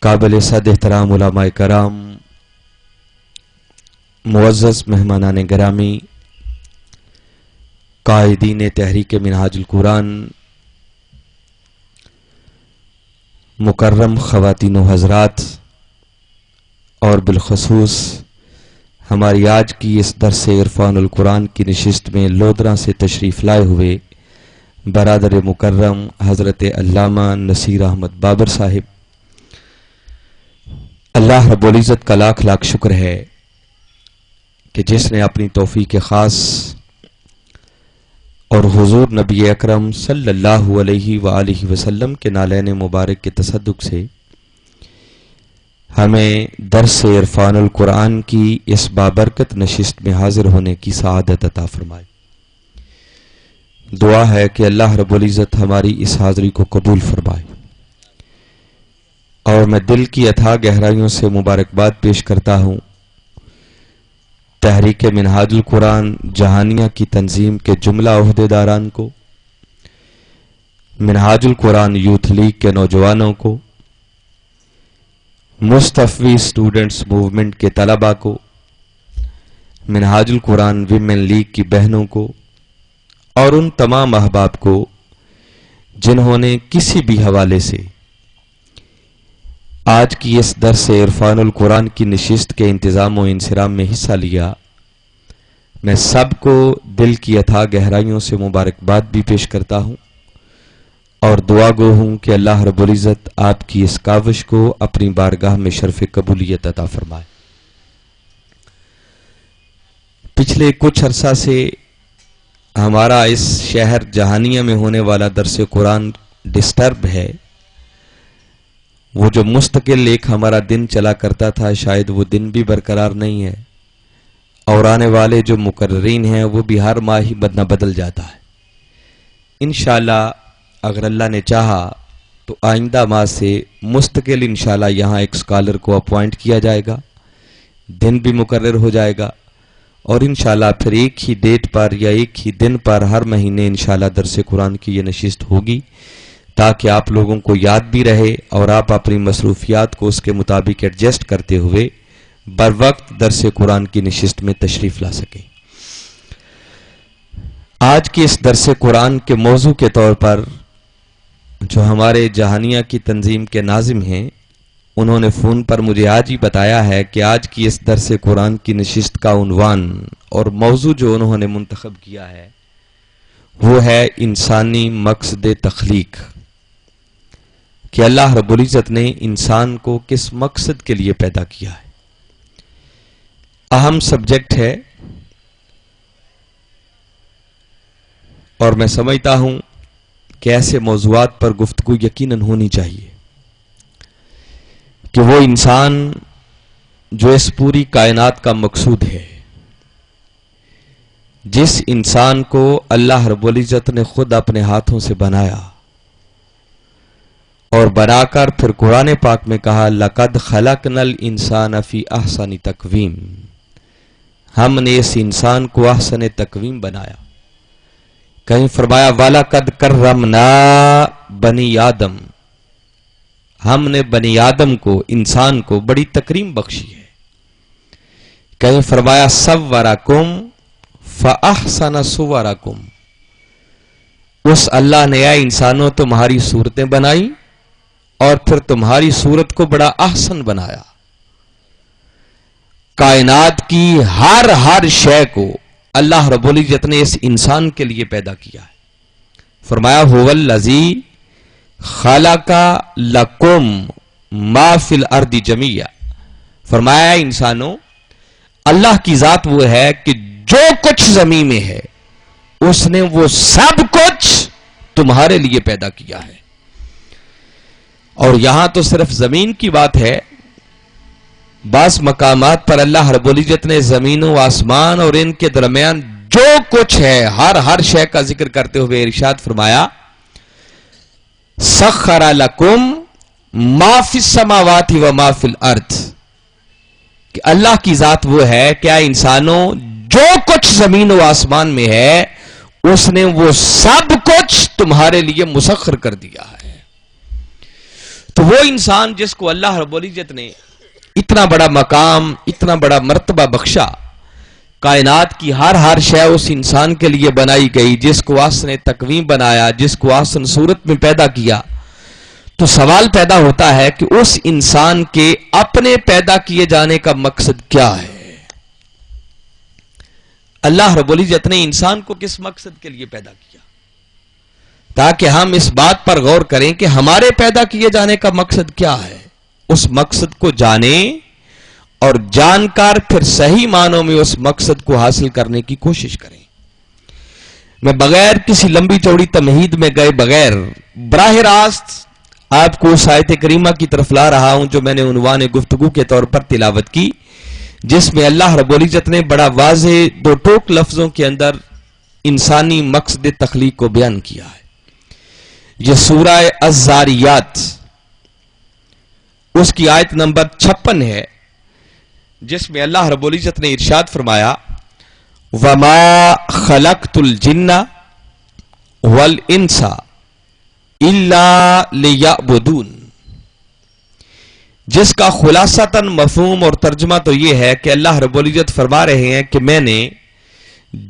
قابل صد احترام علماء کرام، معزز مہمانان گرامی، قائدین تحریک منہاج القرآن، مکرم خواتین و حضرات، اور بالخصوص ہماری آج کی اس درس عرفان القرآن کی نشست میں لودھراں سے تشریف لائے ہوئے برادر مکرم حضرت علامہ نصیر احمد بابر صاحب، اللہ رب العزت کا لاکھ لاکھ شکر ہے کہ جس نے اپنی توفیق خاص اور حضور نبی اکرم صلی اللہ علیہ وآلہ وسلم کے نالین مبارک کے تصدق سے ہمیں درس عرفان القرآن کی اس بابرکت نشست میں حاضر ہونے کی سعادت عطا فرمائے۔ دعا ہے کہ اللہ رب العزت ہماری اس حاضری کو قبول فرمائے، اور میں دل کی اتھاہ گہرائیوں سے مبارکباد پیش کرتا ہوں تحریک منہاج القرآن جہانیہ کی تنظیم کے جملہ عہدیداران کو، منہاج القرآن یوتھ لیگ کے نوجوانوں کو، مستفوی اسٹوڈنٹس موومنٹ کے طلباء کو، منہاج القرآن ویمن لیگ کی بہنوں کو، اور ان تمام احباب کو جنہوں نے کسی بھی حوالے سے آج کی اس درس عرفان القرآن کی نشست کے انتظام و انصرام میں حصہ لیا۔ میں سب کو دل کی اتھاہ گہرائیوں سے مبارکباد بھی پیش کرتا ہوں، اور دعا گو ہوں کہ اللہ رب العزت آپ کی اس کاوش کو اپنی بارگاہ میں شرف قبولیت عطا فرمائے۔ پچھلے کچھ عرصہ سے ہمارا اس شہر جہانیہ میں ہونے والا درس قرآن ڈسٹرب ہے۔ وہ جو مستقل ایک ہمارا دن چلا کرتا تھا، شاید وہ دن بھی برقرار نہیں ہے، اور آنے والے جو مقررین ہیں وہ بھی ہر ماہ ہی بدل جاتا ہے۔ انشاءاللہ اگر اللہ نے چاہا تو آئندہ ماہ سے مستقل انشاءاللہ یہاں ایک اسکالر کو اپوائنٹ کیا جائے گا، دن بھی مقرر ہو جائے گا، اور انشاءاللہ پھر ایک ہی ڈیٹ پر یا ایک ہی دن پر ہر مہینے انشاءاللہ درس قرآن کی یہ نشست ہوگی، تاکہ آپ لوگوں کو یاد بھی رہے اور آپ اپنی مصروفیات کو اس کے مطابق ایڈجسٹ کرتے ہوئے بر وقت درس قرآن کی نشست میں تشریف لا سکیں۔ آج کے اس درس قرآن کے موضوع کے طور پر جو ہمارے جہانیہ کی تنظیم کے ناظم ہیں، انہوں نے فون پر مجھے آج ہی بتایا ہے کہ آج کی اس درس قرآن کی نشست کا عنوان اور موضوع جو انہوں نے منتخب کیا ہے وہ ہے انسانی مقصد تخلیق، کہ اللہ رب العزت نے انسان کو کس مقصد کے لیے پیدا کیا ہے۔ اہم سبجیکٹ ہے، اور میں سمجھتا ہوں کہ ایسے موضوعات پر گفتگو یقیناً ہونی چاہیے کہ وہ انسان جو اس پوری کائنات کا مقصود ہے، جس انسان کو اللہ رب العزت نے خود اپنے ہاتھوں سے بنایا اور بنا کر پھر قرآن پاک میں کہا لَقَدْ خَلَقْنَا الْإِنسَانَ فِي أَحْسَنِ تَقْوِيمٍ، ہم نے اس انسان کو احسن تقویم بنایا۔ کہیں فرمایا وَلَقَدْ كَرَّمْنَا بَنِي آدم، ہم نے بنی آدم کو، انسان کو بڑی تکریم بخشی ہے۔ کہیں فرمایا صَوَّرَكُمْ فَأَحْسَنَ صُوَرَكُمْ، اس اللہ نے اے انسانوں تمہاری صورتیں بنائی اور پھر تمہاری صورت کو بڑا احسن بنایا۔ کائنات کی ہر شے کو اللہ رب العزت نے اس انسان کے لیے پیدا کیا ہے۔ فرمایا هو الذی خلق لکم ما فی الارض جمیعا، فرمایا انسانوں اللہ کی ذات وہ ہے کہ جو کچھ زمین میں ہے اس نے وہ سب کچھ تمہارے لیے پیدا کیا ہے۔ اور یہاں تو صرف زمین کی بات ہے، بعض مقامات پر اللہ رب العزت نے زمین و آسمان اور ان کے درمیان جو کچھ ہے ہر شے کا ذکر کرتے ہوئے ارشاد فرمایا سخر لکم ما فی السماوات و ما فی الارض، کہ اللہ کی ذات وہ ہے کہ اے انسانوں جو کچھ زمین و آسمان میں ہے اس نے وہ سب کچھ تمہارے لیے مسخر کر دیا ہے۔ تو وہ انسان جس کو اللہ رب العزت نے اتنا بڑا مقام، اتنا بڑا مرتبہ بخشا، کائنات کی ہر شے اس انسان کے لیے بنائی گئی، جس کو آسن تقویم بنایا، جس کو آسن صورت میں پیدا کیا، تو سوال پیدا ہوتا ہے کہ اس انسان کے اپنے پیدا کیے جانے کا مقصد کیا ہے؟ اللہ رب العزت نے انسان کو کس مقصد کے لیے پیدا کیا؟ تاکہ ہم اس بات پر غور کریں کہ ہمارے پیدا کیے جانے کا مقصد کیا ہے، اس مقصد کو جانیں اور جان کر پھر صحیح معنوں میں اس مقصد کو حاصل کرنے کی کوشش کریں۔ میں بغیر کسی لمبی چوڑی تمہید میں گئے بغیر براہ راست آپ کو اس آیت کریمہ کی طرف لا رہا ہوں جو میں نے عنوان گفتگو کے طور پر تلاوت کی، جس میں اللہ رب العزت نے بڑا واضح دو ٹوک لفظوں کے اندر انسانی مقصد تخلیق کو بیان کیا ہے۔ یہ سورہ الذاریات اس کی آیت نمبر 56 ہے، جس میں اللہ رب العزت نے ارشاد فرمایا وَمَا خَلَقْتُ الْجِنَّ وَالْإِنسَ إِلَّا لِيَعْبُدُونَ، جس کا خلاصتاً مفہوم اور ترجمہ تو یہ ہے کہ اللہ رب العزت فرما رہے ہیں کہ میں نے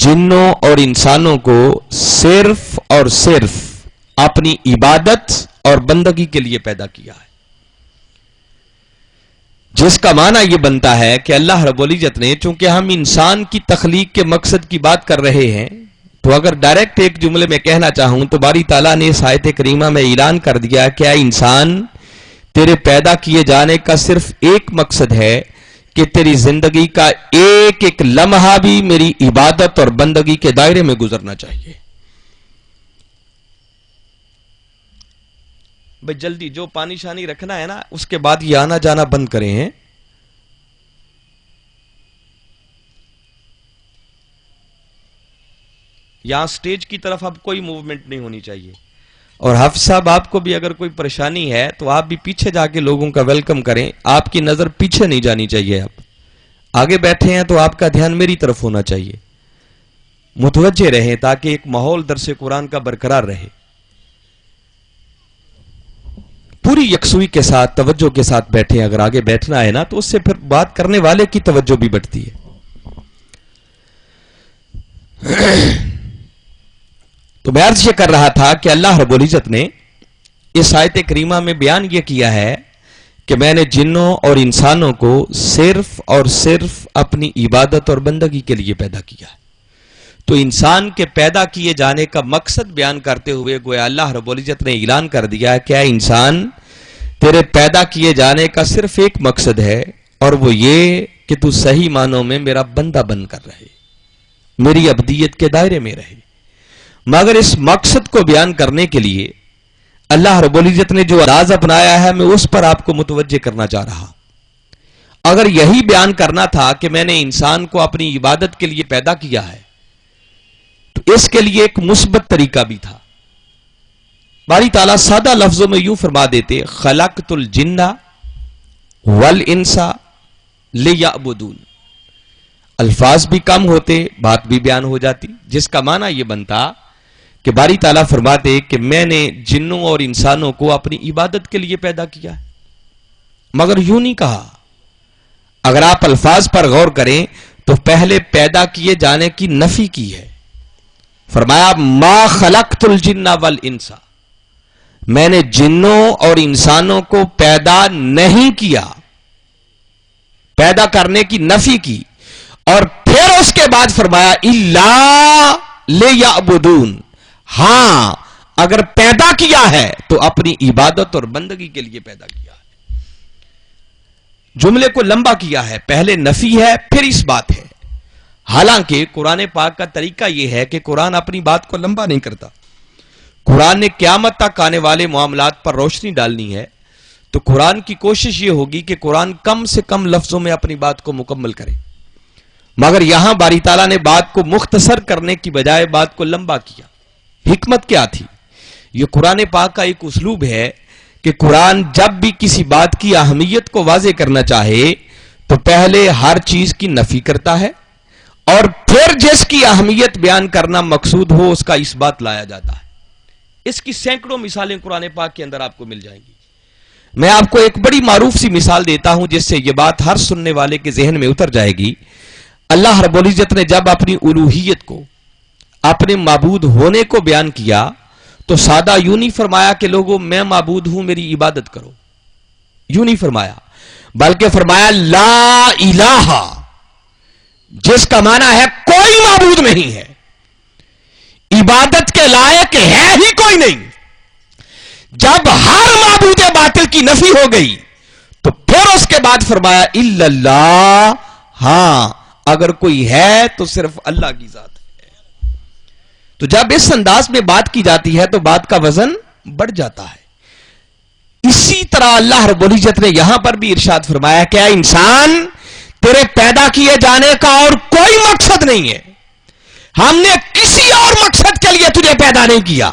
جنوں اور انسانوں کو صرف اور صرف اپنی عبادت اور بندگی کے لیے پیدا کیا ہے، جس کا معنی یہ بنتا ہے کہ اللہ رب العزت نے، چونکہ ہم انسان کی تخلیق کے مقصد کی بات کر رہے ہیں، تو اگر ڈائریکٹ ایک جملے میں کہنا چاہوں تو باری تعالیٰ نے اس آیت کریمہ میں اعلان کر دیا کہ اے انسان، تیرے پیدا کیے جانے کا صرف ایک مقصد ہے کہ تیری زندگی کا ایک ایک لمحہ بھی میری عبادت اور بندگی کے دائرے میں گزرنا چاہیے۔ بھئی جلدی جو پانی شانی رکھنا ہے نا، اس کے بعد یہ آنا جانا بند کریں ہیں۔ یہاں سٹیج کی طرف اب کوئی موومنٹ نہیں ہونی چاہیے، اور حافظ صاحب آپ کو بھی اگر کوئی پریشانی ہے تو آپ بھی پیچھے جا کے لوگوں کا ویلکم کریں، آپ کی نظر پیچھے نہیں جانی چاہیے، آپ آگے بیٹھے ہیں تو آپ کا دھیان میری طرف ہونا چاہیے، متوجہ رہیں تاکہ ایک ماحول درس قرآن کا برقرار رہے۔ پوری یکسوئی کے ساتھ توجہ کے ساتھ بیٹھیں، اگر آگے بیٹھنا ہے نا تو اس سے پھر بات کرنے والے کی توجہ بھی بڑھتی ہے۔ تو میں عرض یہ کر رہا تھا کہ اللہ رب العزت نے اس آیت کریمہ میں بیان یہ کیا ہے کہ میں نے جنوں اور انسانوں کو صرف اور صرف اپنی عبادت اور بندگی کے لیے پیدا کیا ہے۔ تو انسان کے پیدا کیے جانے کا مقصد بیان کرتے ہوئے گویا اللہ رب العزت نے اعلان کر دیا کہ اے انسان، تیرے پیدا کیے جانے کا صرف ایک مقصد ہے، اور وہ یہ کہ تو صحیح معنوں میں میرا بندہ بن کر رہے، میری عبدیت کے دائرے میں رہے۔ مگر اس مقصد کو بیان کرنے کے لیے اللہ رب العزت نے جو انداز اپنایا ہے، میں اس پر آپ کو متوجہ کرنا چاہ رہا۔ اگر یہی بیان کرنا تھا کہ میں نے انسان کو اپنی عبادت کے لیے پیدا کیا ہے، تو اس کے لیے ایک مثبت طریقہ بھی تھا۔ باری تعالیٰ سادہ لفظوں میں یوں فرما دیتے خلقت الجن والانس لیعبدون، الفاظ بھی کم ہوتے، بات بھی بیان ہو جاتی، جس کا معنی یہ بنتا کہ باری تعالیٰ فرماتے کہ میں نے جنوں اور انسانوں کو اپنی عبادت کے لیے پیدا کیا ہے، مگر یوں نہیں کہا۔ اگر آپ الفاظ پر غور کریں تو پہلے پیدا کیے جانے کی نفی کی ہے، فرمایا ما خلقت الجن والانس، میں نے جنوں اور انسانوں کو پیدا نہیں کیا، پیدا کرنے کی نفی کی، اور پھر اس کے بعد فرمایا الا لیعبدون، ہاں اگر پیدا کیا ہے تو اپنی عبادت اور بندگی کے لیے پیدا کیا ہے۔ جملے کو لمبا کیا ہے، پہلے نفی ہے پھر اس بات ہے۔ حالانکہ قرآن پاک کا طریقہ یہ ہے کہ قرآن اپنی بات کو لمبا نہیں کرتا، قرآن نے قیامت تک آنے والے معاملات پر روشنی ڈالنی ہے، تو قرآن کی کوشش یہ ہوگی کہ قرآن کم سے کم لفظوں میں اپنی بات کو مکمل کرے، مگر یہاں باری تعالیٰ نے بات کو مختصر کرنے کی بجائے بات کو لمبا کیا۔ حکمت کیا تھی؟ یہ قرآن پاک کا ایک اسلوب ہے کہ قرآن جب بھی کسی بات کی اہمیت کو واضح کرنا چاہے تو پہلے ہر چیز کی نفی کرتا ہے، اور پھر جس کی اہمیت بیان کرنا مقصود ہو اس کا اس بات لایا جاتا ہے۔ اس کی سینکڑوں مثالیں قرآن پاک کے اندر آپ کو مل جائیں گی۔ میں آپ کو ایک بڑی معروف سی مثال دیتا ہوں جس سے یہ بات ہر سننے والے کے ذہن میں اتر جائے گی. اللہ رب العزت نے جب اپنی الوہیت کو، اپنے معبود ہونے کو بیان کیا تو سادہ یوں نہیں فرمایا کہ لوگوں میں معبود ہوں میری عبادت کرو، یوں نہیں فرمایا، بلکہ فرمایا لا الہ، جس کا معنی ہے کوئی معبود نہیں ہے، عبادت کے لائق ہے ہی کوئی نہیں. جب ہر معبود باطل کی نفی ہو گئی تو پھر اس کے بعد فرمایا الا اللہ، ہاں اگر کوئی ہے تو صرف اللہ کی ذات ہے. تو جب اس انداز میں بات کی جاتی ہے تو بات کا وزن بڑھ جاتا ہے. اسی طرح اللہ رب العزت نے یہاں پر بھی ارشاد فرمایا کہ اے انسان، تیرے پیدا کیے جانے کا اور کوئی مقصد نہیں ہے، ہم نے کسی اور مقصد کے لیے تجھے پیدا نہیں کیا.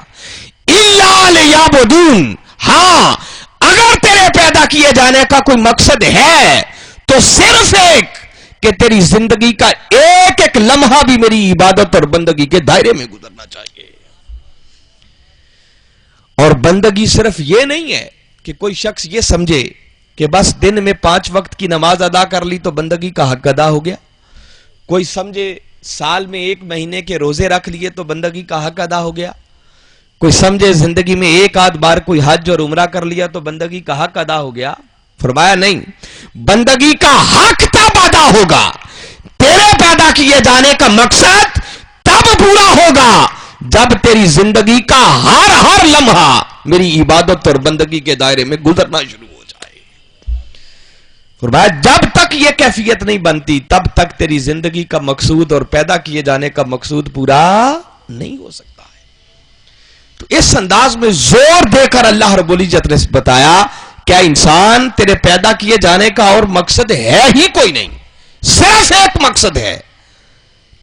الا لیعبدون، ہاں اگر تیرے پیدا کیے جانے کا کوئی مقصد ہے تو صرف ایک کہ تیری زندگی کا ایک ایک لمحہ بھی میری عبادت اور بندگی کے دائرے میں گزرنا چاہیے. اور بندگی صرف یہ نہیں ہے کہ کوئی شخص یہ سمجھے کہ بس دن میں 5 وقت کی نماز ادا کر لی تو بندگی کا حق ادا ہو گیا، کوئی سمجھے سال میں 1 مہینے کے روزے رکھ لیے تو بندگی کا حق ادا ہو گیا، کوئی سمجھے زندگی میں 1 آدھ بار کوئی حج اور عمرہ کر لیا تو بندگی کا حق ادا ہو گیا. فرمایا نہیں، بندگی کا حق تب ادا ہوگا، تیرے پیدا کیے جانے کا مقصد تب پورا ہوگا جب تیری زندگی کا ہر لمحہ میری عبادت اور بندگی کے دائرے میں گزرنا شروع ہو جائے. فرمایا جب تک یہ کیفیت نہیں بنتی تب تک تیری زندگی کا مقصود اور پیدا کیے جانے کا مقصود پورا نہیں ہو سکتا ہے. تو اس انداز میں زور دے کر اللہ رب العزت نے بتایا کیا انسان، تیرے پیدا کیے جانے کا اور مقصد ہے ہی کوئی نہیں، صرف ایک مقصد ہے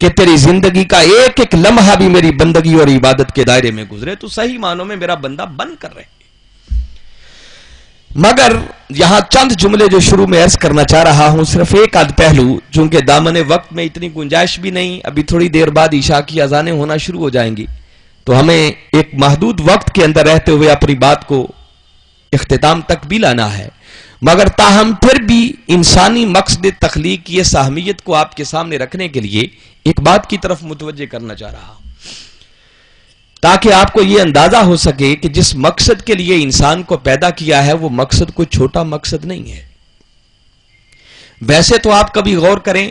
کہ تیری زندگی کا ایک ایک لمحہ بھی میری بندگی اور عبادت کے دائرے میں گزرے، تو صحیح معنوں میں میرا بندہ بن کر رہے. مگر یہاں چند جملے جو شروع میں عرض کرنا چاہ رہا ہوں، صرف ایک آدھ پہلو، چونکہ دامن وقت میں اتنی گنجائش بھی نہیں، ابھی تھوڑی دیر بعد عشاء کی اذانیں ہونا شروع ہو جائیں گی، تو ہمیں ایک محدود وقت کے اندر رہتے ہوئے اپنی بات کو اختتام تک بھی لانا ہے. مگر تاہم پھر بھی انسانی مقصد تخلیق کی اس اہمیت کو آپ کے سامنے رکھنے کے لیے ایک بات کی طرف متوجہ کرنا چاہ رہا ہوں، تاکہ آپ کو یہ اندازہ ہو سکے کہ جس مقصد کے لیے انسان کو پیدا کیا ہے وہ مقصد کوئی چھوٹا مقصد نہیں ہے. ویسے تو آپ کبھی غور کریں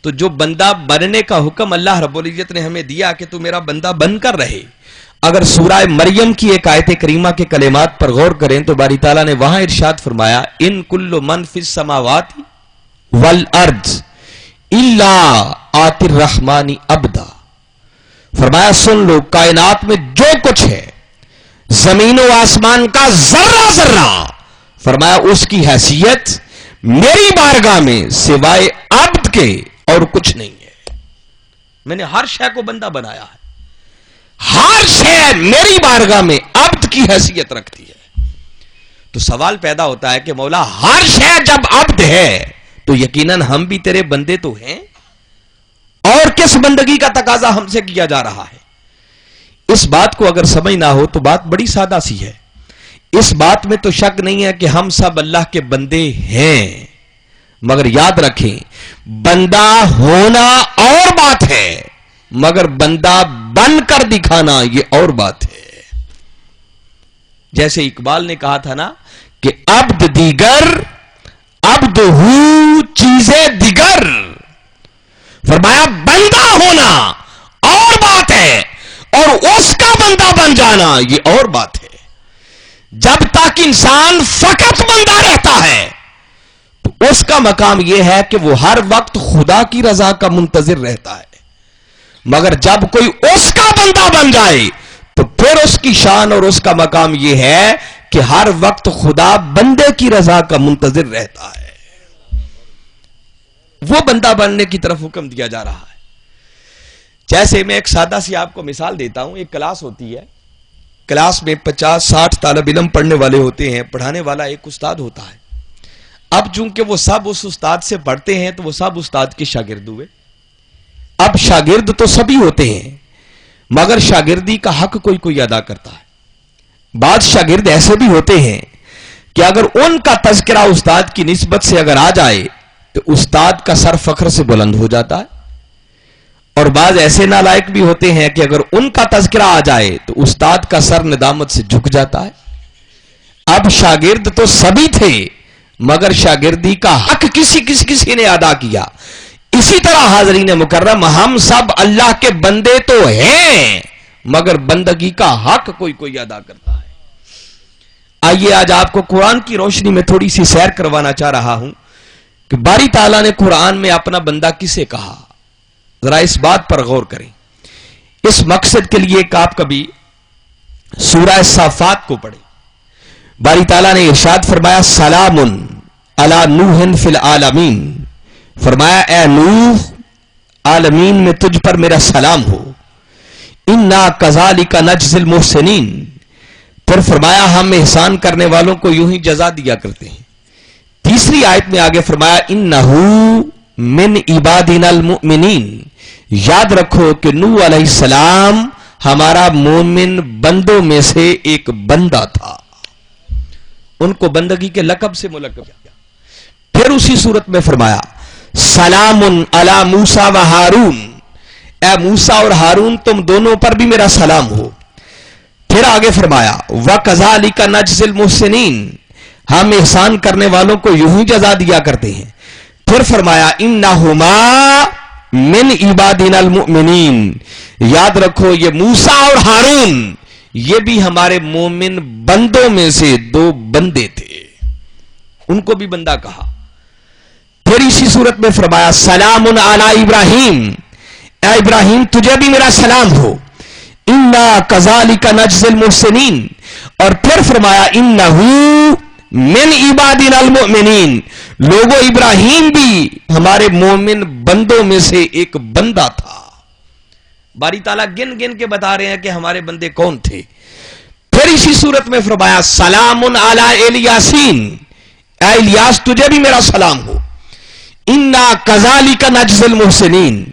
تو جو بندہ بننے کا حکم اللہ رب العزت نے ہمیں دیا کہ تو میرا بندہ بن کر رہے، اگر سورہ مریم کی ایک آیت کریمہ کے کلمات پر غور کریں تو باری تعالیٰ نے وہاں ارشاد فرمایا ان کل من فی السماوات والارض الا آتی الرحمن عبدا. فرمایا سن لو، کائنات میں جو کچھ ہے، زمین و آسمان کا ذرہ ذرہ، فرمایا اس کی حیثیت میری بارگاہ میں سوائے عبد کے اور کچھ نہیں ہے. میں نے ہر شے کو بندہ بنایا ہے، ہر شے میری بارگاہ میں عبد کی حیثیت رکھتی ہے. تو سوال پیدا ہوتا ہے کہ مولا ہر شے جب عبد ہے تو یقیناً ہم بھی تیرے بندے تو ہیں، اور کس بندگی کا تقاضا ہم سے کیا جا رہا ہے؟ اس بات کو اگر سمجھ نہ ہو تو بات بڑی سادہ سی ہے. اس بات میں تو شک نہیں ہے کہ ہم سب اللہ کے بندے ہیں، مگر یاد رکھیں بندہ ہونا اور بات ہے، مگر بندہ بن کر دکھانا یہ اور بات ہے. جیسے اقبال نے کہا تھا نا کہ عبد دیگر عبد ہو چیزیں دیگر، فرمایا بندہ ہونا اور بات ہے اور اس کا بندہ بن جانا یہ اور بات ہے. جب تک انسان فقط بندہ رہتا ہے تو اس کا مقام یہ ہے کہ وہ ہر وقت خدا کی رضا کا منتظر رہتا ہے، مگر جب کوئی اس کا بندہ بن جائے تو پھر اس کی شان اور اس کا مقام یہ ہے کہ ہر وقت خدا بندے کی رضا کا منتظر رہتا ہے. وہ بندہ بننے کی طرف حکم دیا جا رہا ہے. جیسے میں ایک سادہ سی آپ کو مثال دیتا ہوں، ایک کلاس ہوتی ہے، کلاس میں 50-60 طالب علم پڑھنے والے ہوتے ہیں، پڑھانے والا ایک استاد ہوتا ہے. اب چونکہ وہ سب اس استاد سے پڑھتے ہیں تو وہ سب استاد کے شاگرد ہوئے. اب شاگرد تو سبھی ہوتے ہیں مگر شاگردی کا حق کوئی کوئی ادا کرتا ہے. بعض شاگرد ایسے بھی ہوتے ہیں کہ اگر ان کا تذکرہ استاد کی نسبت سے اگر آ جائے تو استاد کا سر فخر سے بلند ہو جاتا ہے، اور بعض ایسے نالائق بھی ہوتے ہیں کہ اگر ان کا تذکرہ آ جائے تو استاد کا سر ندامت سے جھک جاتا ہے۔ اب شاگرد تو سبھی تھے مگر شاگردی کا حق کسی نے ادا کیا۔ اسی طرح حاضرین مکرم، ہم سب اللہ کے بندے تو ہیں مگر بندگی کا حق کوئی ادا کرتا ہے۔ آئیے آج آپ کو قرآن کی روشنی میں تھوڑی سی سیر کروانا چاہ رہا ہوں کہ باری تعالیٰ نے قرآن میں اپنا بندہ کسے کہا، ذرا اس بات پر غور کریں۔ اس مقصد کے لیے کہ آپ کبھی سورہ صافات کو پڑھیں۔ باری تعالیٰ نے ارشاد فرمایا سلام علی نوح فی العالمین، فرمایا اے نوح عالمین میں تجھ پر میرا سلام ہو، انا کذالک نجزی المحسنین، پھر فرمایا ہم احسان کرنے والوں کو یوں ہی جزا دیا کرتے ہیں۔ تیسری آیت میں آگے فرمایا انہو من عبادنا المؤمنین، یاد رکھو کہ نوح علیہ السلام ہمارا مومن بندوں میں سے ایک بندہ تھا، ان کو بندگی کے لقب سے ملقب کیا۔ پھر اسی صورت میں فرمایا سلام علی موسیٰ و ہارون، اے موسیٰ اور ہارون تم دونوں پر بھی میرا سلام ہو۔ پھر آگے فرمایا وَكَذَلِكَ نَجْزِي الْمُحْسِنِينَ، ہم احسان کرنے والوں کو یوں ہی جزا دیا کرتے ہیں۔ پھر فرمایا اِنَّهُمَا مِنْ عِبَادِنَا الْمُؤْمِنِينَ، یاد رکھو یہ موسیٰ اور ہارون یہ بھی ہمارے مومن بندوں میں سے دو بندے تھے، ان کو بھی بندہ کہا۔ پھر اسی صورت میں فرمایا سلام علی ابراہیم، اے ابراہیم تجھے بھی میرا سلام ہو، انا کذالک نجزی المحسنین، اور پھر فرمایا انہو من عبادنا المؤمنین، لوگو ابراہیم بھی ہمارے مومن بندوں میں سے ایک بندہ تھا۔ باری تعالیٰ گن گن کے بتا رہے ہیں کہ ہمارے بندے کون تھے۔ پھر اسی صورت میں فرمایا سلام علی الیاسین، اے الیاس تجھے بھی میرا سلام ہو، انا کذالک نجزی المحسنین،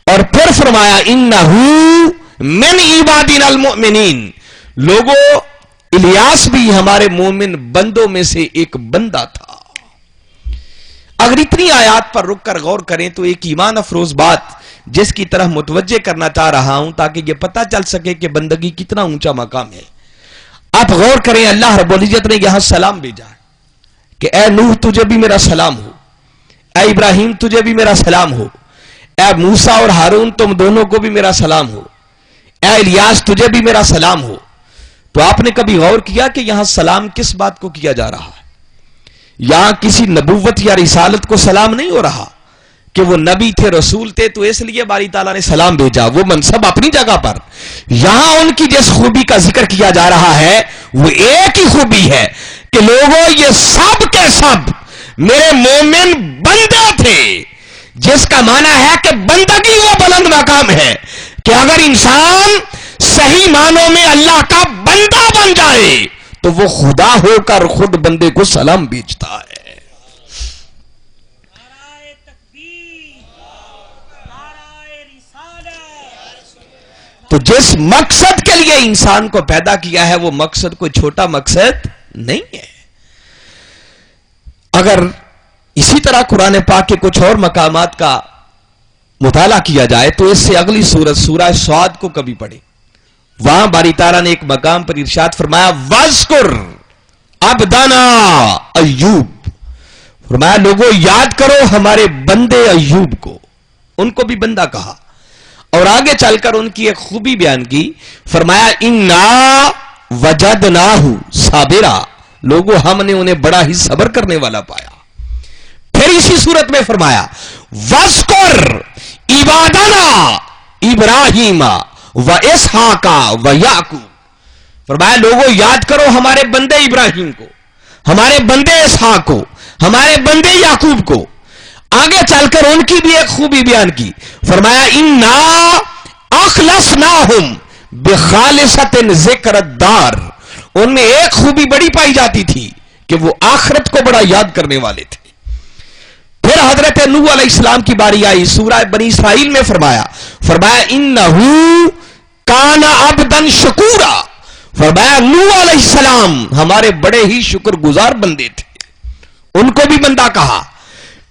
اور پھر فرمایا انہو من عبادنا المؤمنین، لوگو الیاس بھی ہمارے مومن بندوں میں سے ایک بندہ تھا۔ اگر اتنی آیات پر رک کر غور کریں تو ایک ایمان افروز بات جس کی طرح متوجہ کرنا چاہ رہا ہوں تاکہ یہ پتہ چل سکے کہ بندگی کتنا اونچا مقام ہے۔ آپ غور کریں، اللہ رب العزت نے یہاں سلام بھیجا کہ اے نوح تجھے بھی میرا سلام ہو، اے ابراہیم تجھے بھی میرا سلام ہو، اے موسیٰ اور ہارون تم دونوں کو بھی میرا سلام ہو، اے الیاس تجھے بھی میرا سلام ہو۔ تو آپ نے کبھی غور کیا کہ یہاں سلام کس بات کو کیا جا رہا ہے؟ یہاں کسی نبوت یا رسالت کو سلام نہیں ہو رہا کہ وہ نبی تھے رسول تھے تو اس لیے باری تعالیٰ نے سلام بھیجا، وہ منصب اپنی جگہ پر۔ یہاں ان کی جس خوبی کا ذکر کیا جا رہا ہے وہ ایک ہی خوبی ہے کہ لوگوں یہ سب کے سب میرے مومن بندے تھے، جس کا معنی ہے کہ بندگی وہ بلند مقام ہے کہ اگر انسان صحیح معنوں میں اللہ کا بندہ بن جائے تو وہ خدا ہو کر خود بندے کو سلام بھیجتا ہے۔ تو جس مقصد کے لیے انسان کو پیدا کیا ہے وہ مقصد کوئی چھوٹا مقصد نہیں ہے۔ اگر اسی طرح قرآن پاک کے کچھ اور مقامات کا مطالعہ کیا جائے تو اس سے اگلی سورت سورہ صاد کو کبھی پڑھے، وہاں باری تعالیٰ نے ایک مقام پر ارشاد فرمایا وَاذْكُرْ عَبْدَنَا ایوب، فرمایا لوگوں یاد کرو ہمارے بندے ایوب کو، ان کو بھی بندہ کہا، اور آگے چل کر ان کی ایک خوبی بیان کی، فرمایا اِنَّا وَجَدْنَاهُ صَابِرًا، لوگوں ہم نے انہیں بڑا ہی صبر کرنے والا پایا۔ پھر اسی صورت میں فرمایا وَاذْكُرْ عِبَادَنَا ابراہیم وَإِسْحَاقَ وَيَعْقُوبَ، فرمایا لوگوں یاد کرو ہمارے بندے ابراہیم کو، ہمارے بندے اسحاق کو، ہمارے بندے یعقوب کو۔ آگے چل کر ان کی بھی ایک خوبی بیان کی، فرمایا اِنَّا أَخْلَصْنَاهُمْ بِخَالِصَةٍ ذِكْرَ الدَّارِ، ان میں ایک خوبی بڑی پائی جاتی تھی کہ وہ آخرت کو بڑا یاد کرنے والے تھے۔ پھر حضرت نوح علیہ السلام کی باری آئی، سورہ بنی اسرائیل میں فرمایا انہو کان عبدا شکورا، فرمایا نوح علیہ السلام ہمارے بڑے ہی شکر گزار بندے تھے، ان کو بھی بندہ کہا.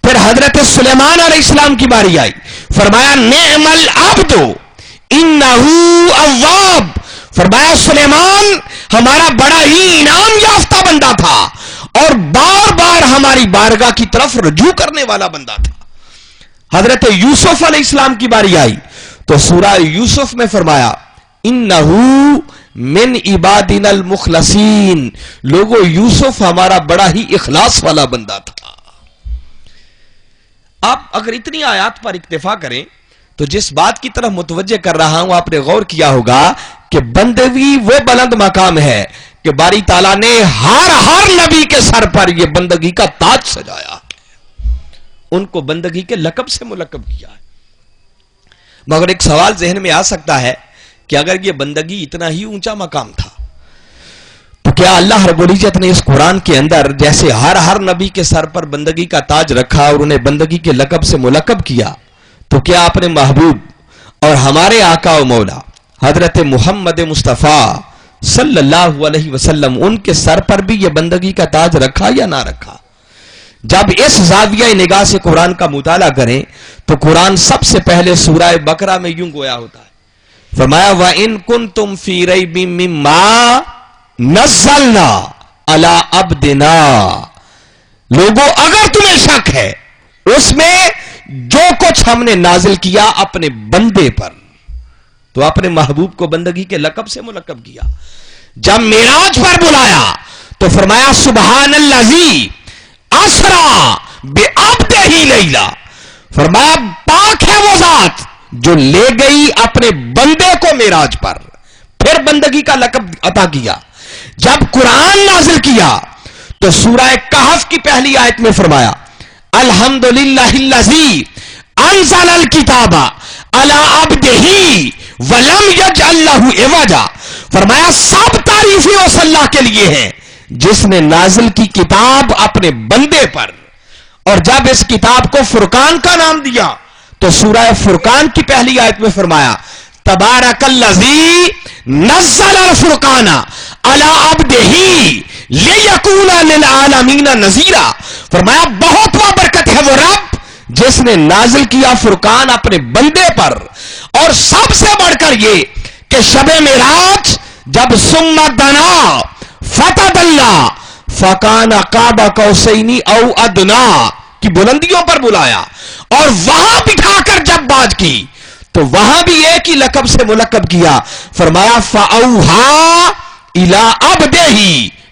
پھر حضرت سلیمان علیہ السلام کی باری آئی، فرمایا نعم العبد انہ اواب. فرمایا سلیمان ہمارا بڑا ہی انعام یافتہ بندہ تھا اور بار بار ہماری بارگاہ کی طرف رجوع کرنے والا بندہ تھا. حضرت یوسف علیہ السلام کی باری آئی تو سورہ یوسف میں فرمایا انہو من عبادنا المخلصین. لوگو یوسف ہمارا بڑا ہی اخلاص والا بندہ تھا. آپ اگر اتنی آیات پر اکتفا کریں تو جس بات کی طرف متوجہ کر رہا ہوں آپ نے غور کیا ہوگا کہ بندگی وہ بلند مقام ہے کہ باری تعالیٰ نے ہر نبی کے سر پر یہ بندگی کا تاج سجایا، ان کو بندگی کے لقب سے ملقب کیا ہے. مگر ایک سوال ذہن میں آ سکتا ہے کہ اگر یہ بندگی اتنا ہی اونچا مقام تھا تو کیا اللہ رب العزت نے اس قرآن کے اندر جیسے ہر نبی کے سر پر بندگی کا تاج رکھا اور انہیں بندگی کے لقب سے ملقب کیا، تو کیا اپنے محبوب اور ہمارے آقا و مولا حضرت محمد مصطفیٰ صلی اللہ علیہ وسلم ان کے سر پر بھی یہ بندگی کا تاج رکھا یا نہ رکھا؟ جب اس زاویہ نگاہ سے قرآن کا مطالعہ کریں تو قرآن سب سے پہلے سورہ بقرہ میں یوں گویا ہوتا ہے. فرمایا وَإِن كُنتُمْ فِي رَيْبٍ مِّمَّا نَزَّلْنَا عَلَىٰ عَبْدِنَا. لوگوں اگر تمہیں شک ہے اس میں جو کچھ ہم نے نازل کیا اپنے بندے پر، تو اپنے محبوب کو بندگی کے لقب سے ملقب کیا. جب معراج پر بلایا تو فرمایا سبحان الذی اسرا بعبدہ لیلا. فرمایا پاک ہے وہ ذات جو لے گئی اپنے بندے کو معراج پر، پھر بندگی کا لقب عطا کیا. جب قرآن نازل کیا تو سورہ کہف کی پہلی آیت میں فرمایا الحمدللہ الذی انزل الکتاب علی عبدہ ولم یجعل لہ عوجا. فرمایا سب تعریفیں اس اللہ کے لیے ہیں جس نے نازل کی کتاب اپنے بندے پر. اور جب اس کتاب کو فرقان کا نام دیا تو سورہ فرقان کی پہلی آیت میں فرمایا تبارک الذی نزل الفرقان علی عبدہ لیکون للعالمین نذیرا. فرمایا بہت برکت ہے وہ رب جس نے نازل کیا فرقان اپنے بندے پر. اور سب سے بڑھ کر یہ کہ شب معراج جب ثم دنا فتدلی فکان قاب قوسین او ادنا کی بلندیوں پر بلایا اور وہاں بٹھا کر جب بات کی تو وہاں بھی ایک ہی لقب سے ملقب کیا. فرمایا فاوحا الی عبدہ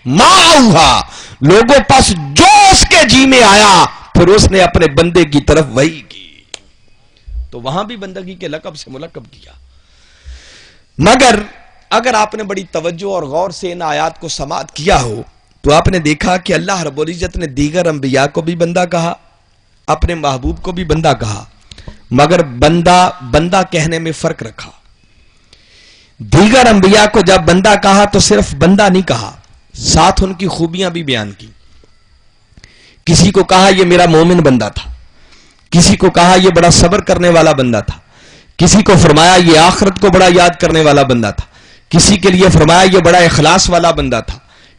ما اوحا. لوگوں پس جو اس کے جی میں آیا پھر اس نے اپنے بندے کی طرف وحی کی، تو وہاں بھی بندگی کے لقب سے ملقب کیا. مگر اگر آپ نے بڑی توجہ اور غور سے ان آیات کو سماعت کیا ہو تو آپ نے دیکھا کہ اللہ رب العزت نے دیگر انبیاء کو بھی بندہ کہا، اپنے محبوب کو بھی بندہ کہا، مگر بندہ کہنے میں فرق رکھا. دیگر انبیاء کو جب بندہ کہا تو صرف بندہ نہیں کہا، ساتھ ان کی خوبیاں بھی بیان کی. کسی کو کہا یہ میرا مومن بندہ تھا، کسی کو کہا یہ بڑا صبر کرنے والا بندہ تھا، کسی کو فرمایا یہ آخرت کو بڑا یاد کرنے والا بندہ تھا، کسی کے لیے فرمایا یہ بڑا اخلاص والا بندہ تھا،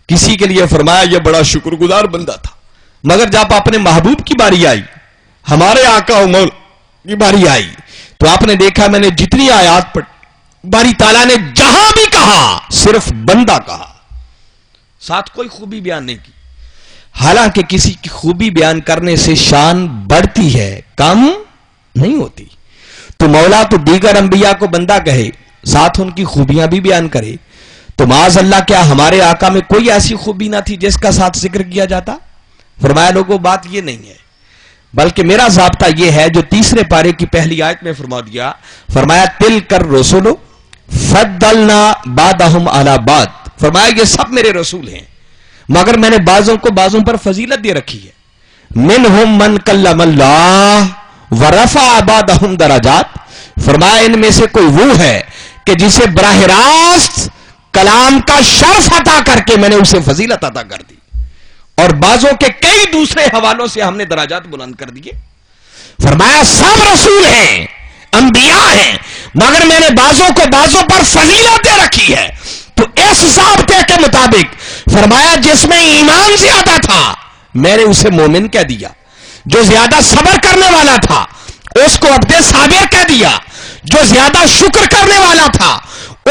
کسی کے لیے فرمایا یہ بڑا شکر گزار بندہ تھا. مگر جب اپنے محبوب کی باری آئی، ہمارے آقا و مولا کی باری آئی تو آپ نے دیکھا میں نے جتنی آیات پڑھ باری تعالیٰ نے جہاں بھی کہا صرف بندہ کہا، ساتھ کوئی خوبی بیان نہیں کی. حالانکہ کسی کی خوبی بیان کرنے سے شان بڑھتی ہے، کم نہیں ہوتی. تو مولا تو دیگر انبیاء کو بندہ کہے، ساتھ ان کی خوبیاں بھی بیان کرے، تو معاذ اللہ کیا ہمارے آقا میں کوئی ایسی خوبی نہ تھی جس کا ساتھ ذکر کیا جاتا؟ فرمایا لوگوں بات یہ نہیں ہے، بلکہ میرا ضابطہ یہ ہے جو تیسرے پارے کی پہلی آیت میں فرما دیا. فرمایا تل کر رسول فضلنا بعضهم علی بعض. فرمایا یہ سب میرے رسول ہیں مگر میں نے بعضوں کو بعضوں پر فضیلت دے رکھی ہے. منہم من کلم اللہ ورفع بعضهم درجات. فرمایا ان میں سے کوئی وہ ہے کہ جسے براہ راست کلام کا شرف عطا کر کے میں نے اسے فضیلت عطا کر دی، اور بعضوں کے کئی دوسرے حوالوں سے ہم نے درجات بلند کر دیے. فرمایا سب رسول ہیں، انبیاء ہیں، مگر میں نے بعضوں کو بعضوں پر فضیلت دے رکھی ہے. تو اس ضابطے کے مطابق. فرمایا جس میں ایمان زیادہ تھا میں نے اسے مومن کہہ دیا، جو زیادہ صبر کرنے والا تھا اس کو عبد صابر کہہ دیا، جو زیادہ شکر کرنے والا تھا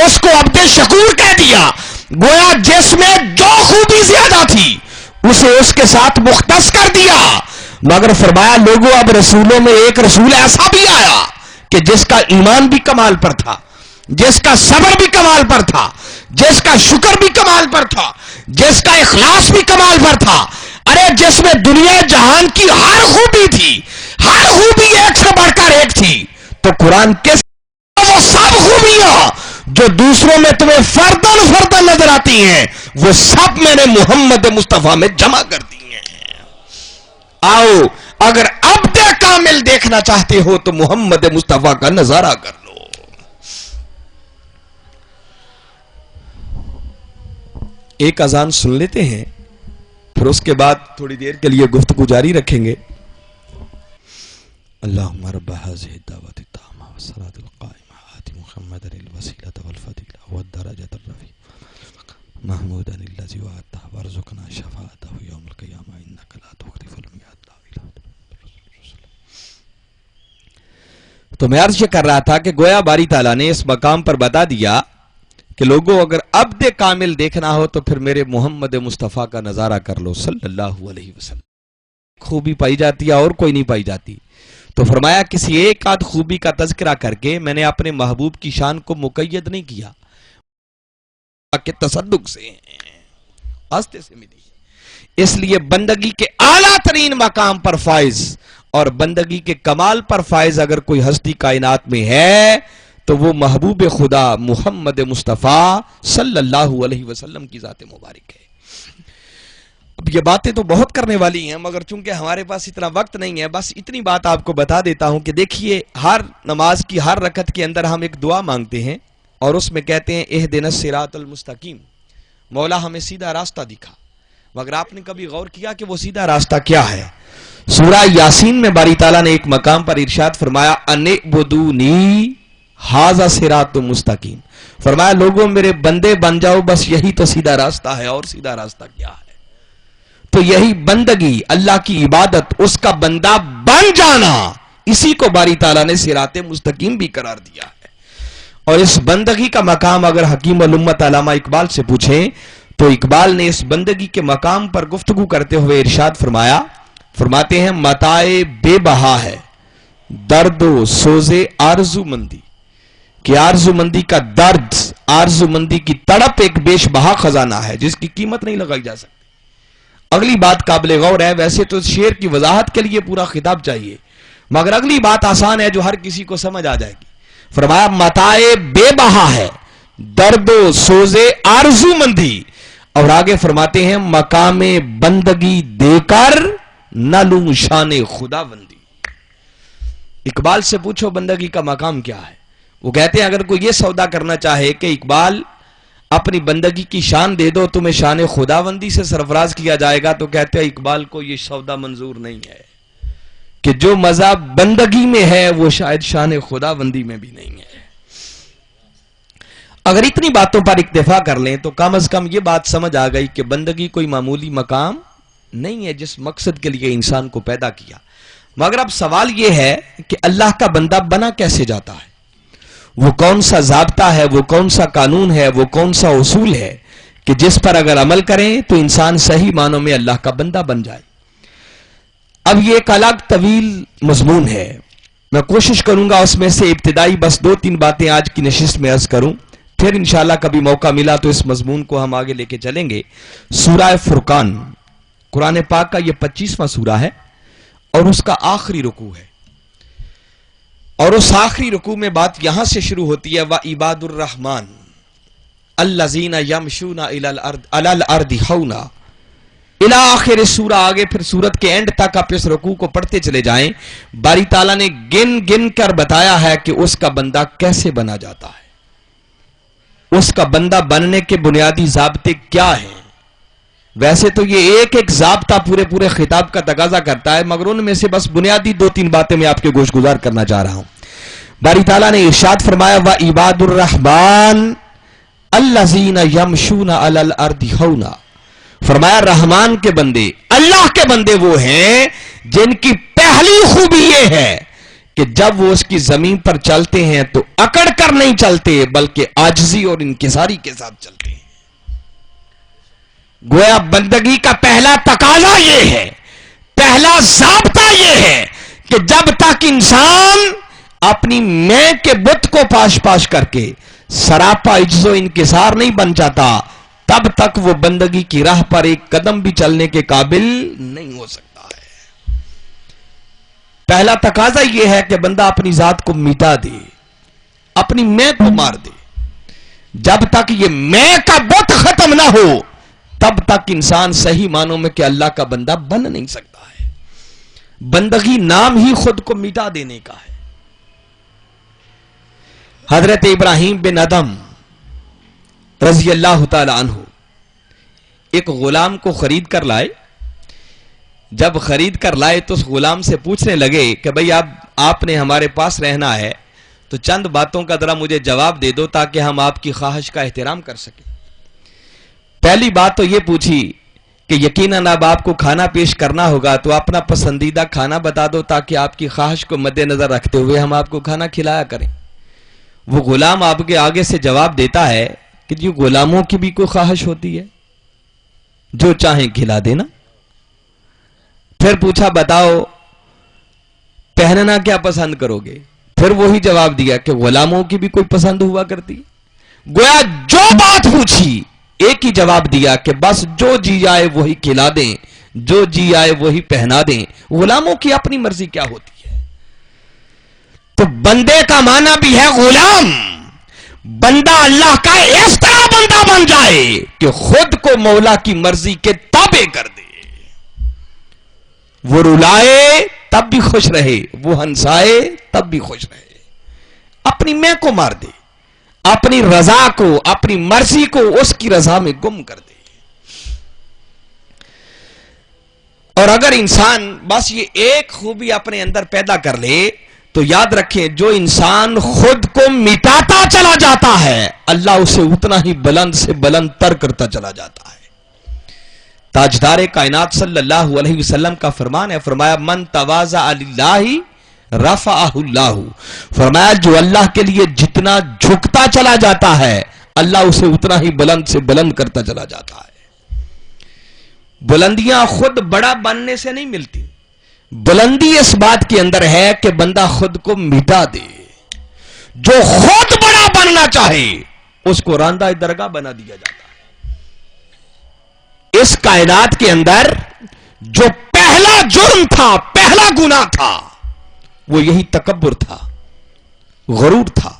اس کو عبد شکور کہہ دیا. گویا جس میں جو خوبی زیادہ تھی اسے اس کے ساتھ مختص کر دیا. مگر فرمایا لوگوں اب رسولوں میں ایک رسول ایسا بھی آیا کہ جس کا ایمان بھی کمال پر تھا، جس کا صبر بھی کمال پر تھا، جس کا شکر بھی کمال پر تھا، جس کا اخلاص بھی کمال پر تھا. ارے جس میں دنیا جہان کی ہر خوبی تھی، ہر خوبی ایک سے بڑھ کر ایک تھی. تو قرآن کے وہ سب خوبیاں جو دوسروں میں تمہیں فردن فردن نظر آتی ہیں وہ سب میں نے محمد مصطفیٰ میں جمع کر دی ہیں. آؤ اگر عبد کامل دیکھنا چاہتے ہو تو محمد مصطفیٰ کا نظارہ کر لو. ایک اذان سن لیتے ہیں، پھر اس کے بعد تھوڑی دیر کے لیے گفتگو جاری رکھیں گے. اللہم رب هذه الدعوة التامة والصلاة القائمة آت محمدا الوسيلة والفضيلة والدرجة الرفيعة محمودا الذي وعدته وارزقنا شفاعته يوم القيامة إنك لا تخلف الميعاد لا إله إلا أنت. تو میں عرض کر رہا تھا کہ گویا باری تعالیٰ نے اس مقام پر بتا دیا کہ لوگوں اگر عبد کامل دیکھنا ہو تو پھر میرے محمد مصطفیٰ کا نظارہ کر لو صلی اللہ علیہ وسلم. خوبی پائی جاتی ہے اور کوئی نہیں پائی جاتی. تو فرمایا کسی ایک آدھ خوبی کا تذکرہ کر کے میں نے اپنے محبوب کی شان کو مقید نہیں کیا کہ تصدق سے آستے سے ملی. اس لیے بندگی کے اعلیٰ ترین مقام پر فائز اور بندگی کے کمال پر فائز اگر کوئی ہستی کائنات میں ہے تو وہ محبوب خدا محمد مصطفیٰ صلی اللہ علیہ وسلم کی ذات مبارک ہے. اب یہ باتیں تو بہت کرنے والی ہیں مگر چونکہ ہمارے پاس اتنا وقت نہیں ہے، بس اتنی بات آپ کو بتا دیتا ہوں کہ دیکھیے ہر نماز کی ہر رکعت کے اندر ہم ایک دعا مانگتے ہیں اور اس میں کہتے ہیں اہدنا الصراط المستقیم، مولا ہمیں سیدھا راستہ دکھا. مگر آپ نے کبھی غور کیا کہ وہ سیدھا راستہ کیا ہے؟ سورہ یاسین میں باری تعالیٰ نے ایک مقام پر ارشاد فرمایا ان اعبدونی ھذا صراط مستقیم. فرمایا لوگوں میرے بندے بن جاؤ، بس یہی تو سیدھا راستہ ہے. اور سیدھا راستہ کیا ہے؟ تو یہی بندگی، اللہ کی عبادت، اس کا بندہ بن جانا، اسی کو باری تعالیٰ نے صراط مستقیم بھی قرار دیا ہے. اور اس بندگی کا مقام اگر حکیم الامت علامہ اقبال سے پوچھیں تو اقبال نے اس بندگی کے مقام پر گفتگو کرتے ہوئے ارشاد فرمایا، فرماتے ہیں متاع بے بہا ہے درد و سوز آرزو مندی، کہ آرزو مندی کا درد، آرزو مندی کی تڑپ ایک بیش بہا خزانہ ہے جس کی قیمت نہیں لگائی جا سکتی. اگلی بات قابل غور ہے، ویسے تو شعر کی وضاحت کے لیے پورا خطاب چاہیے مگر اگلی بات آسان ہے جو ہر کسی کو سمجھ آ جائے گی. فرمایا متاع بے بہا ہے درد و سوز آرزو مندی، اور آگے فرماتے ہیں مقام بندگی دے کر نہ لوں شان خدا بندی. اقبال سے پوچھو بندگی کا مقام کیا ہے؟ وہ کہتے ہیں اگر کوئی یہ سودا کرنا چاہے کہ اقبال اپنی بندگی کی شان دے دو تمہیں شان خداوندی سے سرفراز کیا جائے گا، تو کہتے ہیں اقبال کو یہ سودا منظور نہیں ہے کہ جو مزہ بندگی میں ہے وہ شاید شان خداوندی میں بھی نہیں ہے. اگر اتنی باتوں پر اکتفا کر لیں تو کم از کم یہ بات سمجھ آ گئی کہ بندگی کوئی معمولی مقام نہیں ہے جس مقصد کے لیے انسان کو پیدا کیا. مگر اب سوال یہ ہے کہ اللہ کا بندہ بنا کیسے جاتا ہے؟ وہ کون سا ضابطہ ہے، وہ کون سا قانون ہے، وہ کون سا اصول ہے کہ جس پر اگر عمل کریں تو انسان صحیح معنوں میں اللہ کا بندہ بن جائے؟ اب یہ ایک الگ طویل مضمون ہے، میں کوشش کروں گا اس میں سے ابتدائی بس 2-3 باتیں آج کی نشست میں عرض کروں، پھر انشاءاللہ کبھی موقع ملا تو اس مضمون کو ہم آگے لے کے چلیں گے. سورہ فرقان قرآن پاک کا یہ 25واں سورہ ہے اور اس کا آخری رکوع ہے، اور اس آخری رکوع میں بات یہاں سے شروع ہوتی ہے وَعِبَادُ الرَّحْمَنِ الَّذِينَ يَمْشُونَ عَلَى الْأَرْضِ هَوْنًا الی آخر سورہ. آگے پھر سورت کے اینڈ تک آپ اس رکوع کو پڑھتے چلے جائیں. باری تعالیٰ نے گن گن کر بتایا ہے کہ اس کا بندہ کیسے بنا جاتا ہے، اس کا بندہ بننے کے بنیادی ضابطے کیا ہیں. ویسے تو یہ ایک ایک ضابطہ پورے خطاب کا تقاضا کرتا ہے مگر ان میں سے بس بنیادی 2-3 باتیں میں آپ کے گوش گزار کرنا چاہ رہا ہوں. باری تعالیٰ نے ارشاد فرمایا وَعِبَادُ الرَّحْمَنِ الذین یمشون علی الارض ہونا، فرمایا رحمان کے بندے، اللہ کے بندے وہ ہیں جن کی پہلی خوبی یہ ہے کہ جب وہ اس کی زمین پر چلتے ہیں تو اکڑ کر نہیں چلتے بلکہ عاجزی اور انکساری کے ساتھ چلتے ہیں۔ گویا بندگی کا پہلا تقاضا یہ ہے، پہلا ضابطہ یہ ہے کہ جب تک انسان اپنی میں کے بت کو پاش پاش کر کے سراپا عجز و انکسار نہیں بن جاتا، تب تک وہ بندگی کی راہ پر ایک قدم بھی چلنے کے قابل نہیں ہو سکتا ہے۔ پہلا تقاضا یہ ہے کہ بندہ اپنی ذات کو مٹا دے، اپنی میں کو مار دے۔ جب تک یہ میں کا بت ختم نہ ہو تب تک انسان صحیح معنوں میں کہ اللہ کا بندہ بن نہیں سکتا ہے۔ بندگی نام ہی خود کو مٹا دینے کا ہے۔ حضرت ابراہیم بن ادم رضی اللہ تعالی عنہ ایک غلام کو خرید کر لائے۔ جب خرید کر لائے تو اس غلام سے پوچھنے لگے کہ بھئی آپ نے ہمارے پاس رہنا ہے تو چند باتوں کا ذرا مجھے جواب دے دو تاکہ ہم آپ کی خواہش کا احترام کر سکیں۔ پہلی بات تو یہ پوچھی کہ یقیناً اب آپ کو کھانا پیش کرنا ہوگا تو اپنا پسندیدہ کھانا بتا دو تاکہ آپ کی خواہش کو مد نظر رکھتے ہوئے ہم آپ کو کھانا کھلایا کریں۔ وہ غلام آپ کے آگے سے جواب دیتا ہے کہ جو غلاموں کی بھی کوئی خواہش ہوتی ہے، جو چاہیں کھلا دینا۔ پھر پوچھا بتاؤ پہننا کیا پسند کرو گے؟ پھر وہی جواب دیا کہ غلاموں کی بھی کوئی پسند ہوا کرتی ہے۔ گویا جو بات پوچھی ایک ہی جواب دیا کہ بس جو جی آئے وہی کھلا دیں، جو جی آئے وہی پہنا دیں۔ غلاموں کی اپنی مرضی کیا ہوتی ہے؟ تو بندے کا معنی بھی ہے غلام۔ بندہ اللہ کا اس طرح بندہ بن جائے کہ خود کو مولا کی مرضی کے تابع کر دے۔ وہ رلائے تب بھی خوش رہے، وہ ہنسائے تب بھی خوش رہے۔ اپنی میں کو مار دے، اپنی رضا کو، اپنی مرضی کو اس کی رضا میں گم کر دے۔ اور اگر انسان بس یہ ایک خوبی اپنے اندر پیدا کر لے تو یاد رکھیں جو انسان خود کو مٹاتا چلا جاتا ہے اللہ اسے اتنا ہی بلند سے بلند تر کرتا چلا جاتا ہے۔ تاجدار کائنات صلی اللہ علیہ وسلم کا فرمان ہے، فرمایا من تواضع للہ رفعہ اللہ، فرمایا جو اللہ کے لیے جتنا جھکتا چلا جاتا ہے اللہ اسے اتنا ہی بلند سے بلند کرتا چلا جاتا ہے۔ بلندیاں خود بڑا بننے سے نہیں ملتی، بلندی اس بات کے اندر ہے کہ بندہ خود کو مٹا دے۔ جو خود بڑا بننا چاہے اس کو راندہ درگاہ بنا دیا جاتا ہے۔ اس کائنات کے اندر جو پہلا جرم تھا، پہلا گناہ تھا، وہ یہی تکبر تھا، غرور تھا،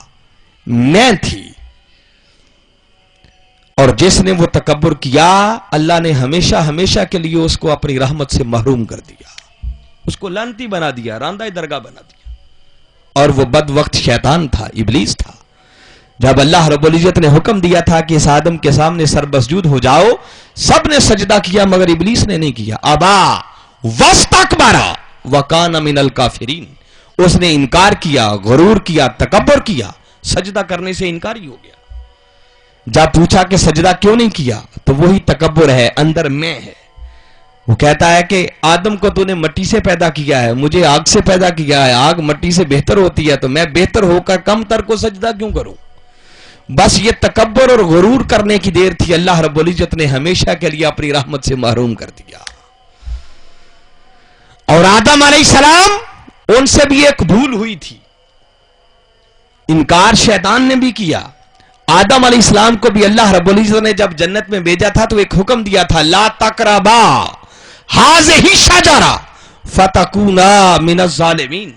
میں تھی۔ اور جس نے وہ تکبر کیا اللہ نے ہمیشہ ہمیشہ کے لیے اس کو اپنی رحمت سے محروم کر دیا، اس کو لعنتی بنا دیا، راندہ درگاہ بنا دیا۔ اور وہ بد وقت شیطان تھا، ابلیس تھا۔ جب اللہ رب العزت نے حکم دیا تھا کہ اس آدم کے سامنے سر مسجود ہو جاؤ، سب نے سجدہ کیا مگر ابلیس نے نہیں کیا۔ ابا واستکبر وکان من الکافرین، اس نے انکار کیا، غرور کیا، تکبر کیا، سجدہ کرنے سے انکاری ہو گیا۔ جب پوچھا کہ سجدہ کیوں نہیں کیا تو وہی تکبر ہے، اندر میں ہے۔ وہ کہتا ہے کہ آدم کو تو نے مٹی سے پیدا کیا ہے، مجھے آگ سے پیدا کیا ہے، آگ مٹی سے بہتر ہوتی ہے تو میں بہتر ہو کر کم تر کو سجدہ کیوں کروں؟ بس یہ تکبر اور غرور کرنے کی دیر تھی، اللہ رب العزت نے ہمیشہ کے لیے اپنی رحمت سے محروم کر دیا۔ اور آدم علیہ السلام ان سے بھی ایک بھول ہوئی تھی، انکار شیطان نے بھی کیا۔ آدم علیہ السلام کو بھی اللہ رب العزت نے جب جنت میں بھیجا تھا تو ایک حکم دیا تھا، لا تقربا ہذہ الشجرہ فتکونا من الظالمین۔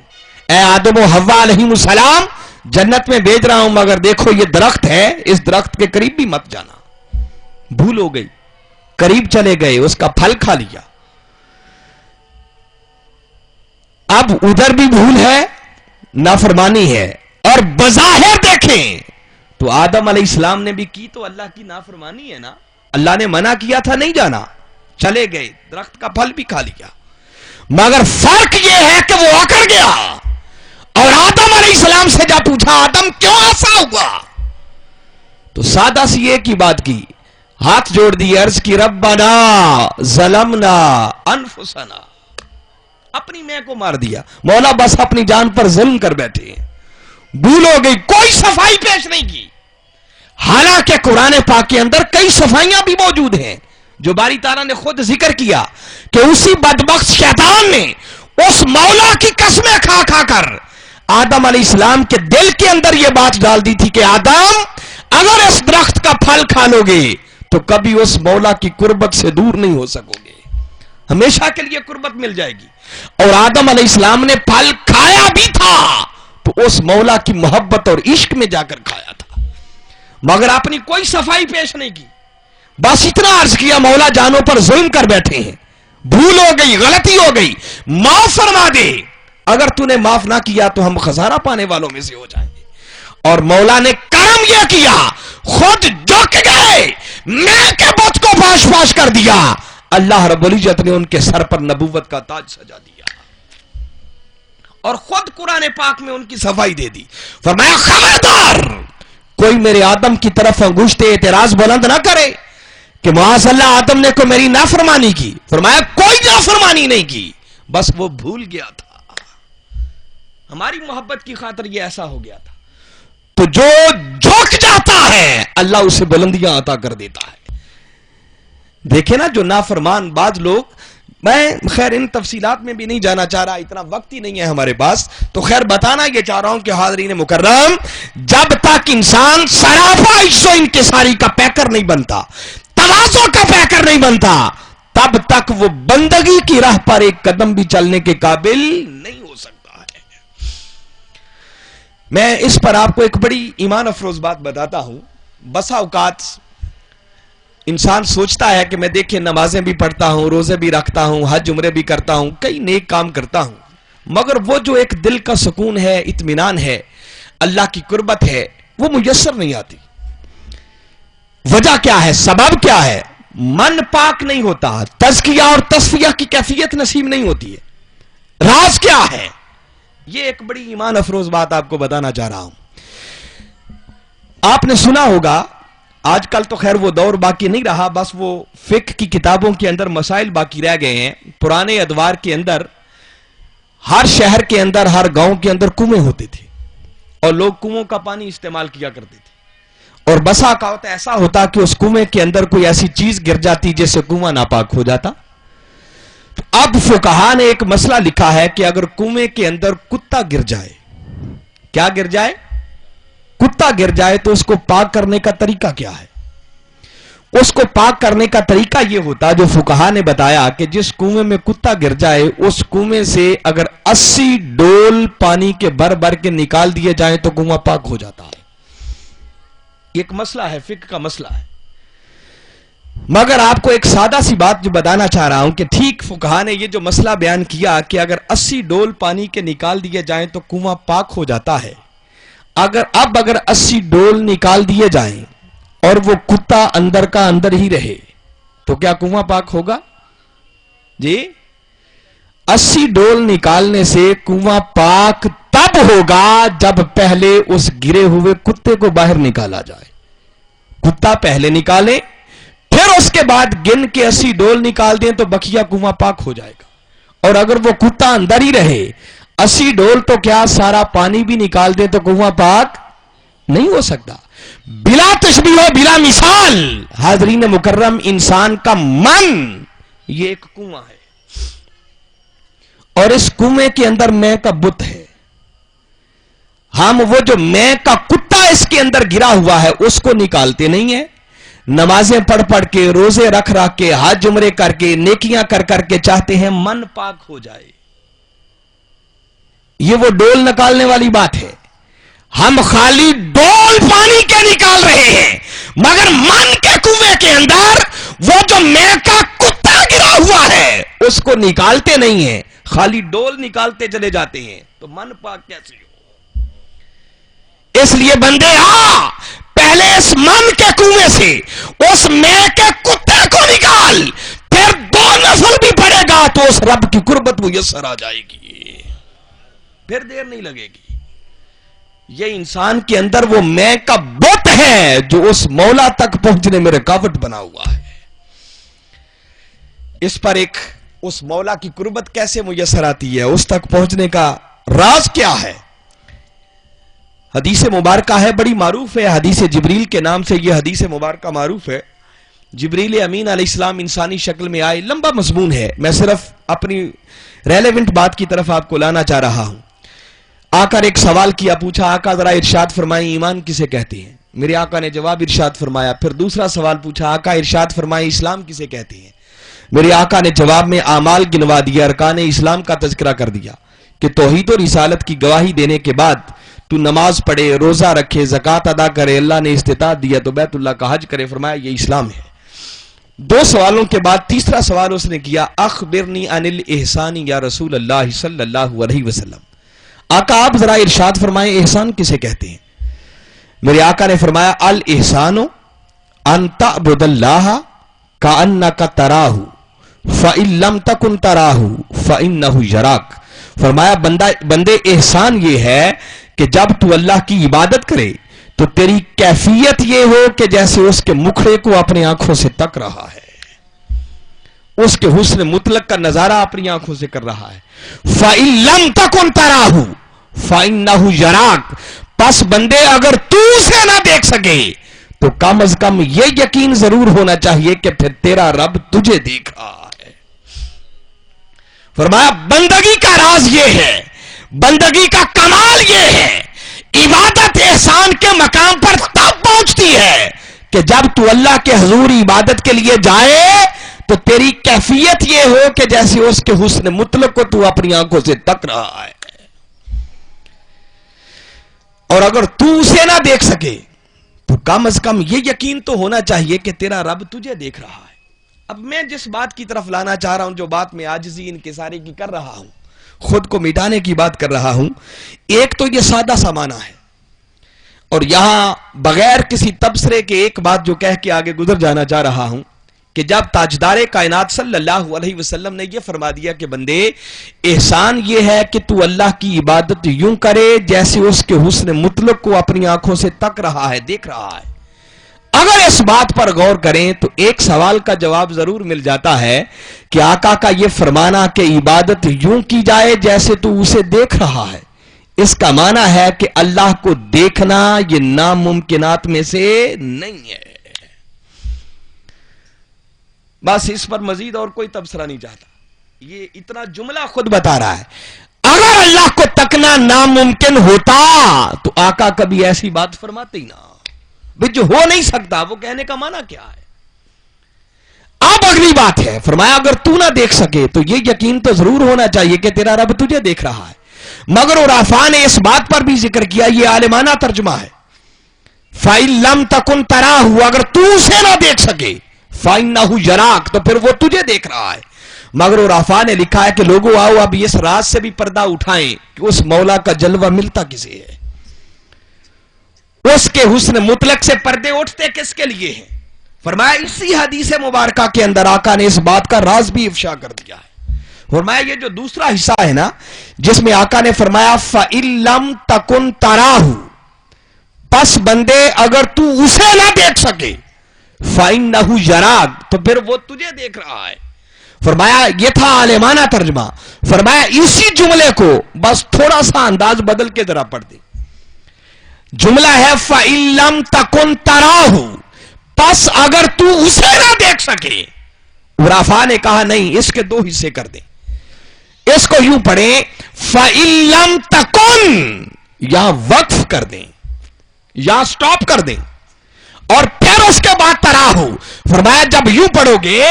اے آدم و حوا علیہ السلام جنت میں بھیج رہا ہوں مگر دیکھو یہ درخت ہے، اس درخت کے قریب بھی مت جانا۔ بھول ہو گئی، قریب چلے گئے، اس کا پھل کھا لیا۔ اب ادھر بھی بھول ہے، نافرمانی ہے، اور بظاہر دیکھیں تو آدم علیہ السلام نے بھی کی تو اللہ کی نافرمانی ہے نا، اللہ نے منع کیا تھا نہیں جانا، چلے گئے، درخت کا پھل بھی کھا لیا۔ مگر فرق یہ ہے کہ وہ اکڑ گیا، اور آدم علیہ السلام سے جب پوچھا آدم کیوں ایسا ہوا تو سادہ سی ایک ہی بات کی, ہاتھ جوڑ دی, عرض کی ربنا ظلمنا انفسنا, اپنی میں کو مار دیا. مولا بس اپنی جان پر ظلم کر بیٹھے ہیں, بھول ہو گئی, کوئی صفائی پیش نہیں کی. حالانکہ قرآن پاک کے اندر کئی صفائیاں بھی موجود ہیں جو باری تعالیٰ نے خود ذکر کیا کہ اسی بدبخت شیطان نے اس مولا کی قسمیں کھا کھا کر آدم علیہ السلام کے دل کے اندر یہ بات ڈال دی تھی کہ آدم اگر اس درخت کا پھل کھا لو گے تو کبھی اس مولا کی قربت سے دور نہیں ہو سکو گے, ہمیشہ کے لیے قربت مل جائے گی. اور آدم علیہ السلام نے پھل کھایا بھی تھا تو اس مولا کی محبت اور عشق میں جا کر کھایا تھا, مگر اپنی کوئی صفائی پیش نہیں کی. بس اتنا عرض کیا مولا جانوں پر ظلم کر بیٹھے ہیں, بھول ہو گئی, غلطی ہو گئی, معاف فرما دے. اگر تو نے معاف نہ کیا تو ہم خسارہ پانے والوں میں سے ہو جائیں گے. اور مولا نے کرم یہ کیا, خود جھک گئے, میں کے بت کو پاش پاش کر دیا. اللہ رب العزت نے ان کے سر پر نبوت کا تاج سجا دیا اور خود قرآن پاک میں ان کی صفائی دے دی. فرمایا خبردار کوئی میرے آدم کی طرف انگشت اعتراض بلند نہ کرے کہ معاذ اللہ آدم نے کو میری نافرمانی کی. فرمایا کوئی نافرمانی نہیں کی, بس وہ بھول گیا تھا, ہماری محبت کی خاطر یہ ایسا ہو گیا تھا. تو جو جھک جاتا ہے اللہ اسے بلندیاں عطا کر دیتا ہے. دیکھیں نا جو نافرمان بعض لوگ, میں خیر ان تفصیلات میں بھی نہیں جانا چاہ رہا, اتنا وقت ہی نہیں ہے ہمارے پاس, تو خیر بتانا یہ چاہ رہا ہوں کہ حاضرین مکرم, جب تک انسان سراپا عجز و انکساری کا پیکر نہیں بنتا, تواضع کا پیکر نہیں بنتا, تب تک وہ بندگی کی راہ پر ایک قدم بھی چلنے کے قابل نہیں ہو سکتا ہے. میں اس پر آپ کو ایک بڑی ایمان افروز بات بتاتا ہوں. بسا اوقات انسان سوچتا ہے کہ میں دیکھیں نمازیں بھی پڑھتا ہوں, روزے بھی رکھتا ہوں, حج عمرے بھی کرتا ہوں, کئی نیک کام کرتا ہوں, مگر وہ جو ایک دل کا سکون ہے, اطمینان ہے, اللہ کی قربت ہے, وہ میسر نہیں آتی. وجہ کیا ہے, سبب کیا ہے؟ من پاک نہیں ہوتا, تزکیہ اور تصفیہ کی کیفیت نصیب نہیں ہوتی ہے. راز کیا ہے؟ یہ ایک بڑی ایمان افروز بات آپ کو بتانا چاہ رہا ہوں. آپ نے سنا ہوگا, آج کل تو خیر وہ دور باقی نہیں رہا, بس وہ فقہ کی کتابوں کے اندر مسائل باقی رہ گئے ہیں. پرانے ادوار کے اندر ہر شہر کے اندر, ہر گاؤں کے اندر کنویں ہوتے تھے اور لوگ کنووں کا پانی استعمال کیا کرتے تھے. اور بسا اوقات ایسا ہوتا کہ اس کنویں کے اندر کوئی ایسی چیز گر جاتی جس سے کنواں ناپاک ہو جاتا. تو اب فقہا نے ایک مسئلہ لکھا ہے کہ اگر کنویں کے اندر کتا گر جائے, کیا گر جائے؟ کتا گر جائے, تو اس کو پاک کرنے کا طریقہ کیا ہے؟ اس کو پاک کرنے کا طریقہ یہ ہوتا جو فقہا نے بتایا کہ جس کنویں میں کتا گر جائے اس کنویں سے اگر 80 ڈول پانی کے بھر بھر کے نکال دیے جائیں تو کنواں پاک ہو جاتا ہے. ایک مسئلہ ہے, فقہ کا مسئلہ ہے. مگر آپ کو ایک سادہ سی بات جو بتانا چاہ رہا ہوں کہ ٹھیک فقہا نے یہ جو مسئلہ بیان کیا کہ اگر 80 ڈول پانی کے نکال دیے جائیں تو کنواں پاک ہو جاتا ہے, اگر 80 ڈول نکال دیے جائیں اور وہ کتا اندر کا اندر ہی رہے تو کیا کنواں پاک ہوگا؟ جی 80 ڈول نکالنے سے کنواں پاک تب ہوگا جب پہلے اس گرے ہوئے کتے کو باہر نکالا جائے. کتا پہلے نکالے, پھر اس کے بعد گن کے 80 ڈول نکال دیں تو بقیہ کنواں پاک ہو جائے گا. اور اگر وہ کتا اندر ہی رہے, 80 ڈول تو کیا سارا پانی بھی نکال دیں تو کنواں پاک نہیں ہو سکتا. بلا تشبیہ و بلا مثال حاضرین مکرم, انسان کا من یہ ایک کنواں ہے اور اس کنویں کے اندر میں کا بت ہے. ہم وہ جو میں کا کتا اس کے اندر گرا ہوا ہے اس کو نکالتے نہیں ہیں, نمازیں پڑھ پڑھ کے, روزے رکھ رکھ کے, حج عمرے کر کے, نیکیاں کر کر کے چاہتے ہیں من پاک ہو جائے. یہ وہ ڈول نکالنے والی بات ہے. ہم خالی ڈول پانی کے نکال رہے ہیں مگر من کے کنویں کے اندر وہ جو میں کا کتا گرا ہوا ہے اس کو نکالتے نہیں ہیں, خالی ڈول نکالتے چلے جاتے ہیں. تو من پاک کیسے ہو؟ اس لیے بندے پہلے اس من کے کنویں سے اس میں کے کتے کو نکال, پھر 2 نفل بھی پڑے گا تو اس رب کی قربت میسر آ جائے گی, پھر دیر نہیں لگے گی. یہ انسان کے اندر وہ میں کا بت ہے جو اس مولا تک پہنچنے میں رکاوٹ بنا ہوا ہے. اس پر اس مولا کی قربت کیسے میسر آتی ہے, اس تک پہنچنے کا راز کیا ہے؟ حدیث مبارکہ ہے, بڑی معروف ہے, حدیث جبریل کے نام سے یہ حدیث مبارکہ معروف ہے. جبریل امین علیہ السلام انسانی شکل میں آئے, لمبا مضمون ہے, میں صرف اپنی ریلیونٹ بات کی طرف آپ کو لانا چاہ رہا ہوں. آ کر ایک سوال کیا, پوچھا آقا ذرا ارشاد فرمائیں ایمان کسے کہتے ہیں؟ میرے آقا نے جواب ارشاد فرمایا. پھر دوسرا سوال پوچھا, آقا ارشاد فرمائیں اسلام کسے کہتے ہیں؟ میرے آقا نے جواب میں اعمال گنوا دیا, ارکان اسلام کا تذکرہ کر دیا کہ توحید و رسالت کی گواہی دینے کے بعد تو نماز پڑھے, روزہ رکھے, زکوٰۃ ادا کرے, اللہ نے استطاعت دیا تو بیت اللہ کا حج کرے. فرمایا یہ اسلام ہے. دو سوالوں کے بعد تیسرا سوال اس نے کیا, اخبرنی عن الاحسان یا رسول اللہ صلی اللہ علیہ وسلم, آقا آپ ذرا ارشاد فرمائیں احسان کسے کہتے ہیں؟ میرے آقا نے فرمایا الاحسان ان تعبد اللہ کأنک تراہ فإن لم تکن تراہ فإنہ یراک. فرمایا بندے احسان یہ ہے کہ جب تو اللہ کی عبادت کرے تو تیری کیفیت یہ ہو کہ جیسے اس کے مکھڑے کو اپنے آنکھوں سے تک رہا ہے, اس کے حسن مطلق کا نظارہ اپنی آنکھوں سے کر رہا ہے. فَإِن لَمْ تَكُنْ تَرَاهُ فَإِنَّهُ يَرَاكَ. پس بندے اگر تو اسے نہ دیکھ سکے تو کم از کم یہ یقین ضرور ہونا چاہیے کہ پھر تیرا رب تجھے دیکھ رہا ہے. فرمایا بندگی کا راز یہ ہے, بندگی کا کمال یہ ہے, عبادت احسان کے مقام پر تب پہنچتی ہے کہ جب تو اللہ کے حضور عبادت کے لیے جائے تو تیری کیفیت یہ ہو کہ جیسے اس کے حسن مطلق کو تو اپنی آنکھوں سے تک رہا ہے. اور اگر تو اسے نہ دیکھ سکے تو کم از کم یہ یقین تو ہونا چاہیے کہ تیرا رب تجھے دیکھ رہا ہے. اب میں جس بات کی طرف لانا چاہ رہا ہوں, جو بات میں عاجزی انکساری کی کر رہا ہوں, خود کو مٹانے کی بات کر رہا ہوں, ایک تو یہ سادہ سا معنی ہے, اور یہاں بغیر کسی تبصرے کے ایک بات جو کہہ کے آگے گزر جانا چاہ رہا ہوں کہ جب تاجدار کائنات صلی اللہ علیہ وسلم نے یہ فرما دیا کہ بندے احسان یہ ہے کہ تو اللہ کی عبادت یوں کرے جیسے اس کے حسن مطلق کو اپنی آنکھوں سے تک رہا ہے, دیکھ رہا ہے. اگر اس بات پر غور کریں تو ایک سوال کا جواب ضرور مل جاتا ہے کہ آقا کا یہ فرمانا کہ عبادت یوں کی جائے جیسے تو اسے دیکھ رہا ہے, اس کا معنی ہے کہ اللہ کو دیکھنا یہ ناممکنات میں سے نہیں ہے. بس اس پر مزید اور کوئی تبصرہ نہیں چاہتا, یہ اتنا جملہ خود بتا رہا ہے. اگر اللہ کو تکنا ناممکن ہوتا تو آقا کبھی ایسی بات فرماتے ہی نہ, جو ہو نہیں سکتا وہ کہنے کا معنی کیا ہے؟ اب اگلی بات ہے, فرمایا اگر تو نہ دیکھ سکے تو یہ یقین تو ضرور ہونا چاہیے کہ تیرا رب تجھے دیکھ رہا ہے. مگر عرفاء نے اس بات پر بھی ذکر کیا, یہ عالمانہ ترجمہ ہے, فَإِن لَمْ تَكُنْ تَرَاهُ, اگر تو اسے نہ دیکھ سکے فَإِنَّهُ يَرَاكَ, تو پھر وہ تجھے دیکھ رہا ہے. مگر عرفاء نے لکھا ہے کہ لوگوں آؤ اب اس راز سے بھی پردہ اٹھائیں کہ اس مولا کا جلوہ ملتا کسے ہے, اس کے حسن مطلق سے پردے اٹھتے کس کے لیے ہیں. فرمایا اسی حدیث مبارکہ کے اندر آقا نے اس بات کا راز بھی افشا کر دیا ہے. فرمایا یہ جو دوسرا حصہ ہے نا جس میں آقا نے فرمایا فَإِن لَمْ تَكُنْ تَرَاهُ, پس بندے اگر تو اسے نہ دیکھ سکے فَإِنَّهُ يَرَاكَ, تو پھر وہ تجھے دیکھ رہا ہے. فرمایا یہ تھا عالمانہ ترجمہ. فرمایا اسی جملے کو بس تھوڑا سا انداز بدل کے ذرا پڑھ دے. جملہ ہے فَإِن لَمْ تَكُنْ تَرَاهُ, پس اگر تو اسے نہ دیکھ سکے. عرفاء نے کہا نہیں, اس کے دو حصے کر دیں, اس کو یوں پڑھیں فَإِن لَمْ تَكُنْ, یا وقف کر دیں یا سٹاپ کر دیں, اور پھر اس کے بعد تراہو. فرمایا جب یوں پڑھو گے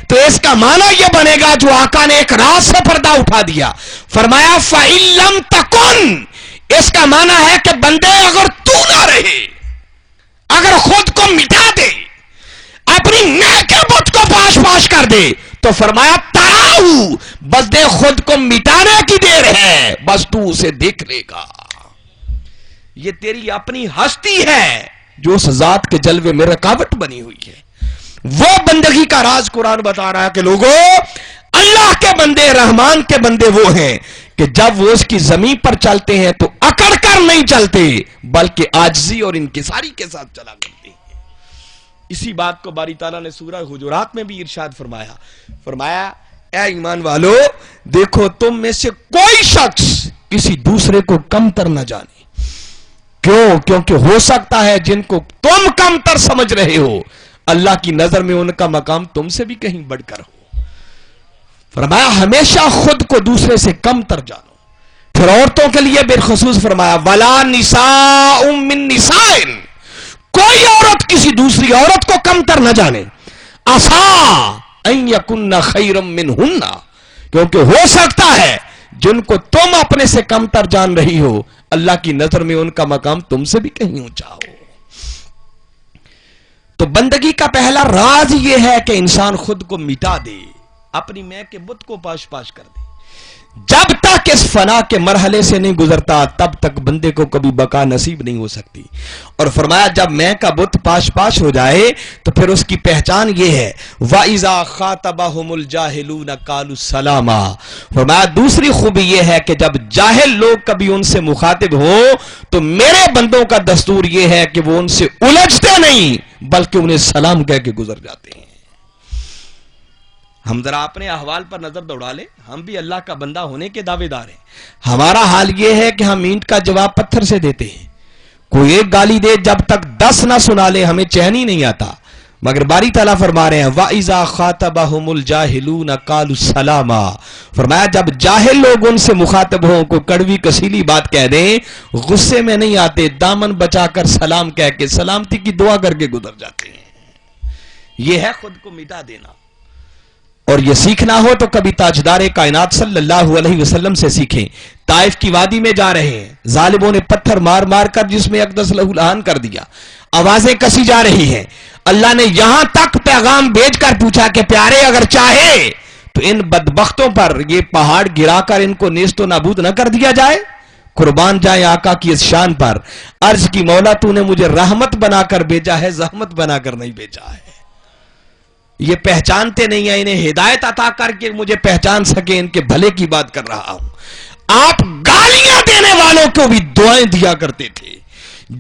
تو اس کا معنی یہ بنے گا جو آقا نے ایک راز سے پردہ اٹھا دیا. فرمایا فَإِن لَمْ تَكُنْ, اس کا معنی ہے کہ بندے اگر تو نہ رہے, اگر خود کو مٹا دے, اپنی میں کے بت کو پاش پاش کر دے, تو فرمایا تراہو, بس دے خود کو مٹانے کی دیر ہے, بس تو اسے دیکھ لے گا. یہ تیری اپنی ہستی ہے جو اس ذات کے جلوے میں رکاوٹ بنی ہوئی ہے. وہ بندگی کا راز قرآن بتا رہا ہے کہ لوگوں, اللہ کے بندے, رحمان کے بندے وہ ہیں کہ جب وہ اس کی زمین پر چلتے ہیں تو اکڑ کر کر نہیں چلتے بلکہ عاجزی اور انکساری کے ساتھ چلا کرتے ہیں. اسی بات کو باری تعالیٰ نے سورہ حجرات میں بھی ارشاد فرمایا اے ایمان والو دیکھو تم میں سے کوئی شخص کسی دوسرے کو کمتر نہ جانے. کیوں؟ کیونکہ ہو سکتا ہے جن کو تم کمتر سمجھ رہے ہو اللہ کی نظر میں ان کا مقام تم سے بھی کہیں بڑھ کر ہو. فرمایا ہمیشہ خود کو دوسرے سے کمتر جانو. پھر عورتوں کے لیے بالخصوص فرمایا وَلَا نِسَاءٌ مِّن نِسَاءٍ، کوئی عورت کسی دوسری عورت کو کمتر نہ جانے. عَسَىٰ أَن يَكُنَّ خَيْرًا مِّنْهُنَّ، کیونکہ ہو سکتا ہے جن کو تم اپنے سے کمتر جان رہی ہو اللہ کی نظر میں ان کا مقام تم سے بھی کہیں اونچا ہو. تو بندگی کا پہلا راز یہ ہے کہ انسان خود کو مٹا دے، اپنی میں کے بت کو پاش پاش کر دے. جب تک اس فنا کے مرحلے سے نہیں گزرتا تب تک بندے کو کبھی بقا نصیب نہیں ہو سکتی. اور فرمایا جب میں کا بت پاش پاش ہو جائے تو پھر اس کی پہچان یہ ہے وَإِذَا خَاطَبَهُمُ الْجَاهِلُونَ قَالُوا سَلَامًا. فرمایا دوسری خوبی یہ ہے کہ جب جاہل لوگ کبھی ان سے مخاطب ہو تو میرے بندوں کا دستور یہ ہے کہ وہ ان سے الجھتے نہیں بلکہ انہیں سلام کہہ کے گزر جاتے ہیں. ہم ذرا اپنے احوال پر نظر دوڑا لیں، ہم بھی اللہ کا بندہ ہونے کے دعوے دار ہیں. ہمارا حال یہ ہے کہ ہم اینٹ کا جواب پتھر سے دیتے ہیں. کوئی ایک گالی دے جب تک 10 نہ سنا لے ہمیں چین ہی نہیں آتا. مگر باری تعالیٰ فرما رہے ہیں وَإِذَا خَاطَبَهُمُ الْجَاهِلُونَ قَالُوا سَلَامًا. فرمایا جب جاہل لوگ ان سے مخاطب ہوں کو کڑوی کسیلی بات کہہ دیں غصے میں نہیں آتے، دامن بچا کر سلام کہہ کے سلامتی کی دعا کر کے گزر جاتے ہیں. یہ ہے خود کو مٹا دینا. اور یہ سیکھنا ہو تو کبھی تاجدار کائنات صلی اللہ علیہ وسلم سے سیکھیں. طائف کی وادی میں جا رہے ہیں، ظالموں نے پتھر مار مار کر جس میں اقدس لہو لہان کر دیا، آوازیں کسی جا رہی ہیں. اللہ نے یہاں تک پیغام بھیج کر پوچھا کہ پیارے اگر چاہے تو ان بدبختوں پر یہ پہاڑ گرا کر ان کو نیست و نابود نہ کر دیا جائے. قربان جائے آقا کی اس شان پر. عرض کی مولا تو نے مجھے رحمت بنا کر بھیجا ہے، زحمت بنا کر نہیں بھیجا ہے. یہ پہچانتے نہیں ہیں، انہیں ہدایت عطا کر کے مجھے پہچان سکے ان کے بھلے کی بات کر رہا ہوں. آپ گالیاں دینے والوں کو بھی دعائیں دیا کرتے تھے.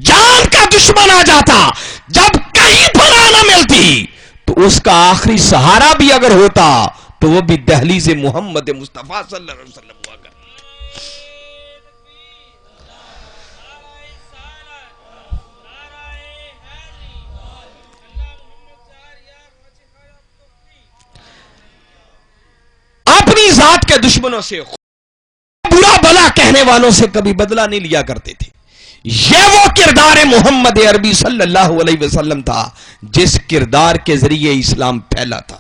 جان کا دشمن آ جاتا جب کہیں پناہ نہ ملتی تو اس کا آخری سہارا بھی اگر ہوتا تو وہ بھی دہلیز محمد مصطفیٰ صلی اللہ علیہ وسلم ہوا کرتی. اپنی ذات کے دشمنوں سے برا بلا کہنے والوں سے کبھی بدلہ نہیں لیا کرتے تھے. یہ وہ کردار محمد عربی صلی اللہ علیہ وسلم تھا جس کردار کے ذریعے اسلام پھیلا تھا.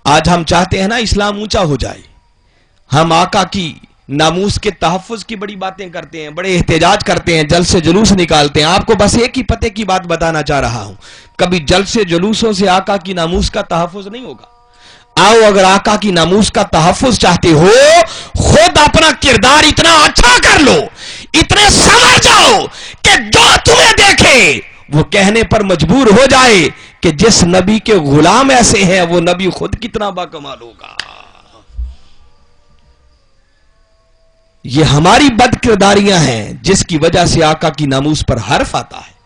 آج ہم چاہتے ہیں نا اسلام اونچا ہو جائے. ہم آقا کی ناموس کے تحفظ کی بڑی باتیں کرتے ہیں، بڑے احتجاج کرتے ہیں، جلسے جلوس نکالتے ہیں. آپ کو بس ایک ہی پتے کی بات بتانا چاہ رہا ہوں، کبھی جلسے جلوسوں سے آقا کی ناموس کا تحفظ نہیں ہوگا. آؤ اگر آقا کی ناموس کا تحفظ چاہتے ہو خود اپنا کردار اتنا اچھا کر لو، اتنے سمجھ جاؤ کہ جو تمہیں دیکھے وہ کہنے پر مجبور ہو جائے کہ جس نبی کے غلام ایسے ہیں وہ نبی خود کتنا باکمال ہوگا. یہ ہماری بد کرداریاں ہیں جس کی وجہ سے آقا کی ناموس پر حرف آتا ہے.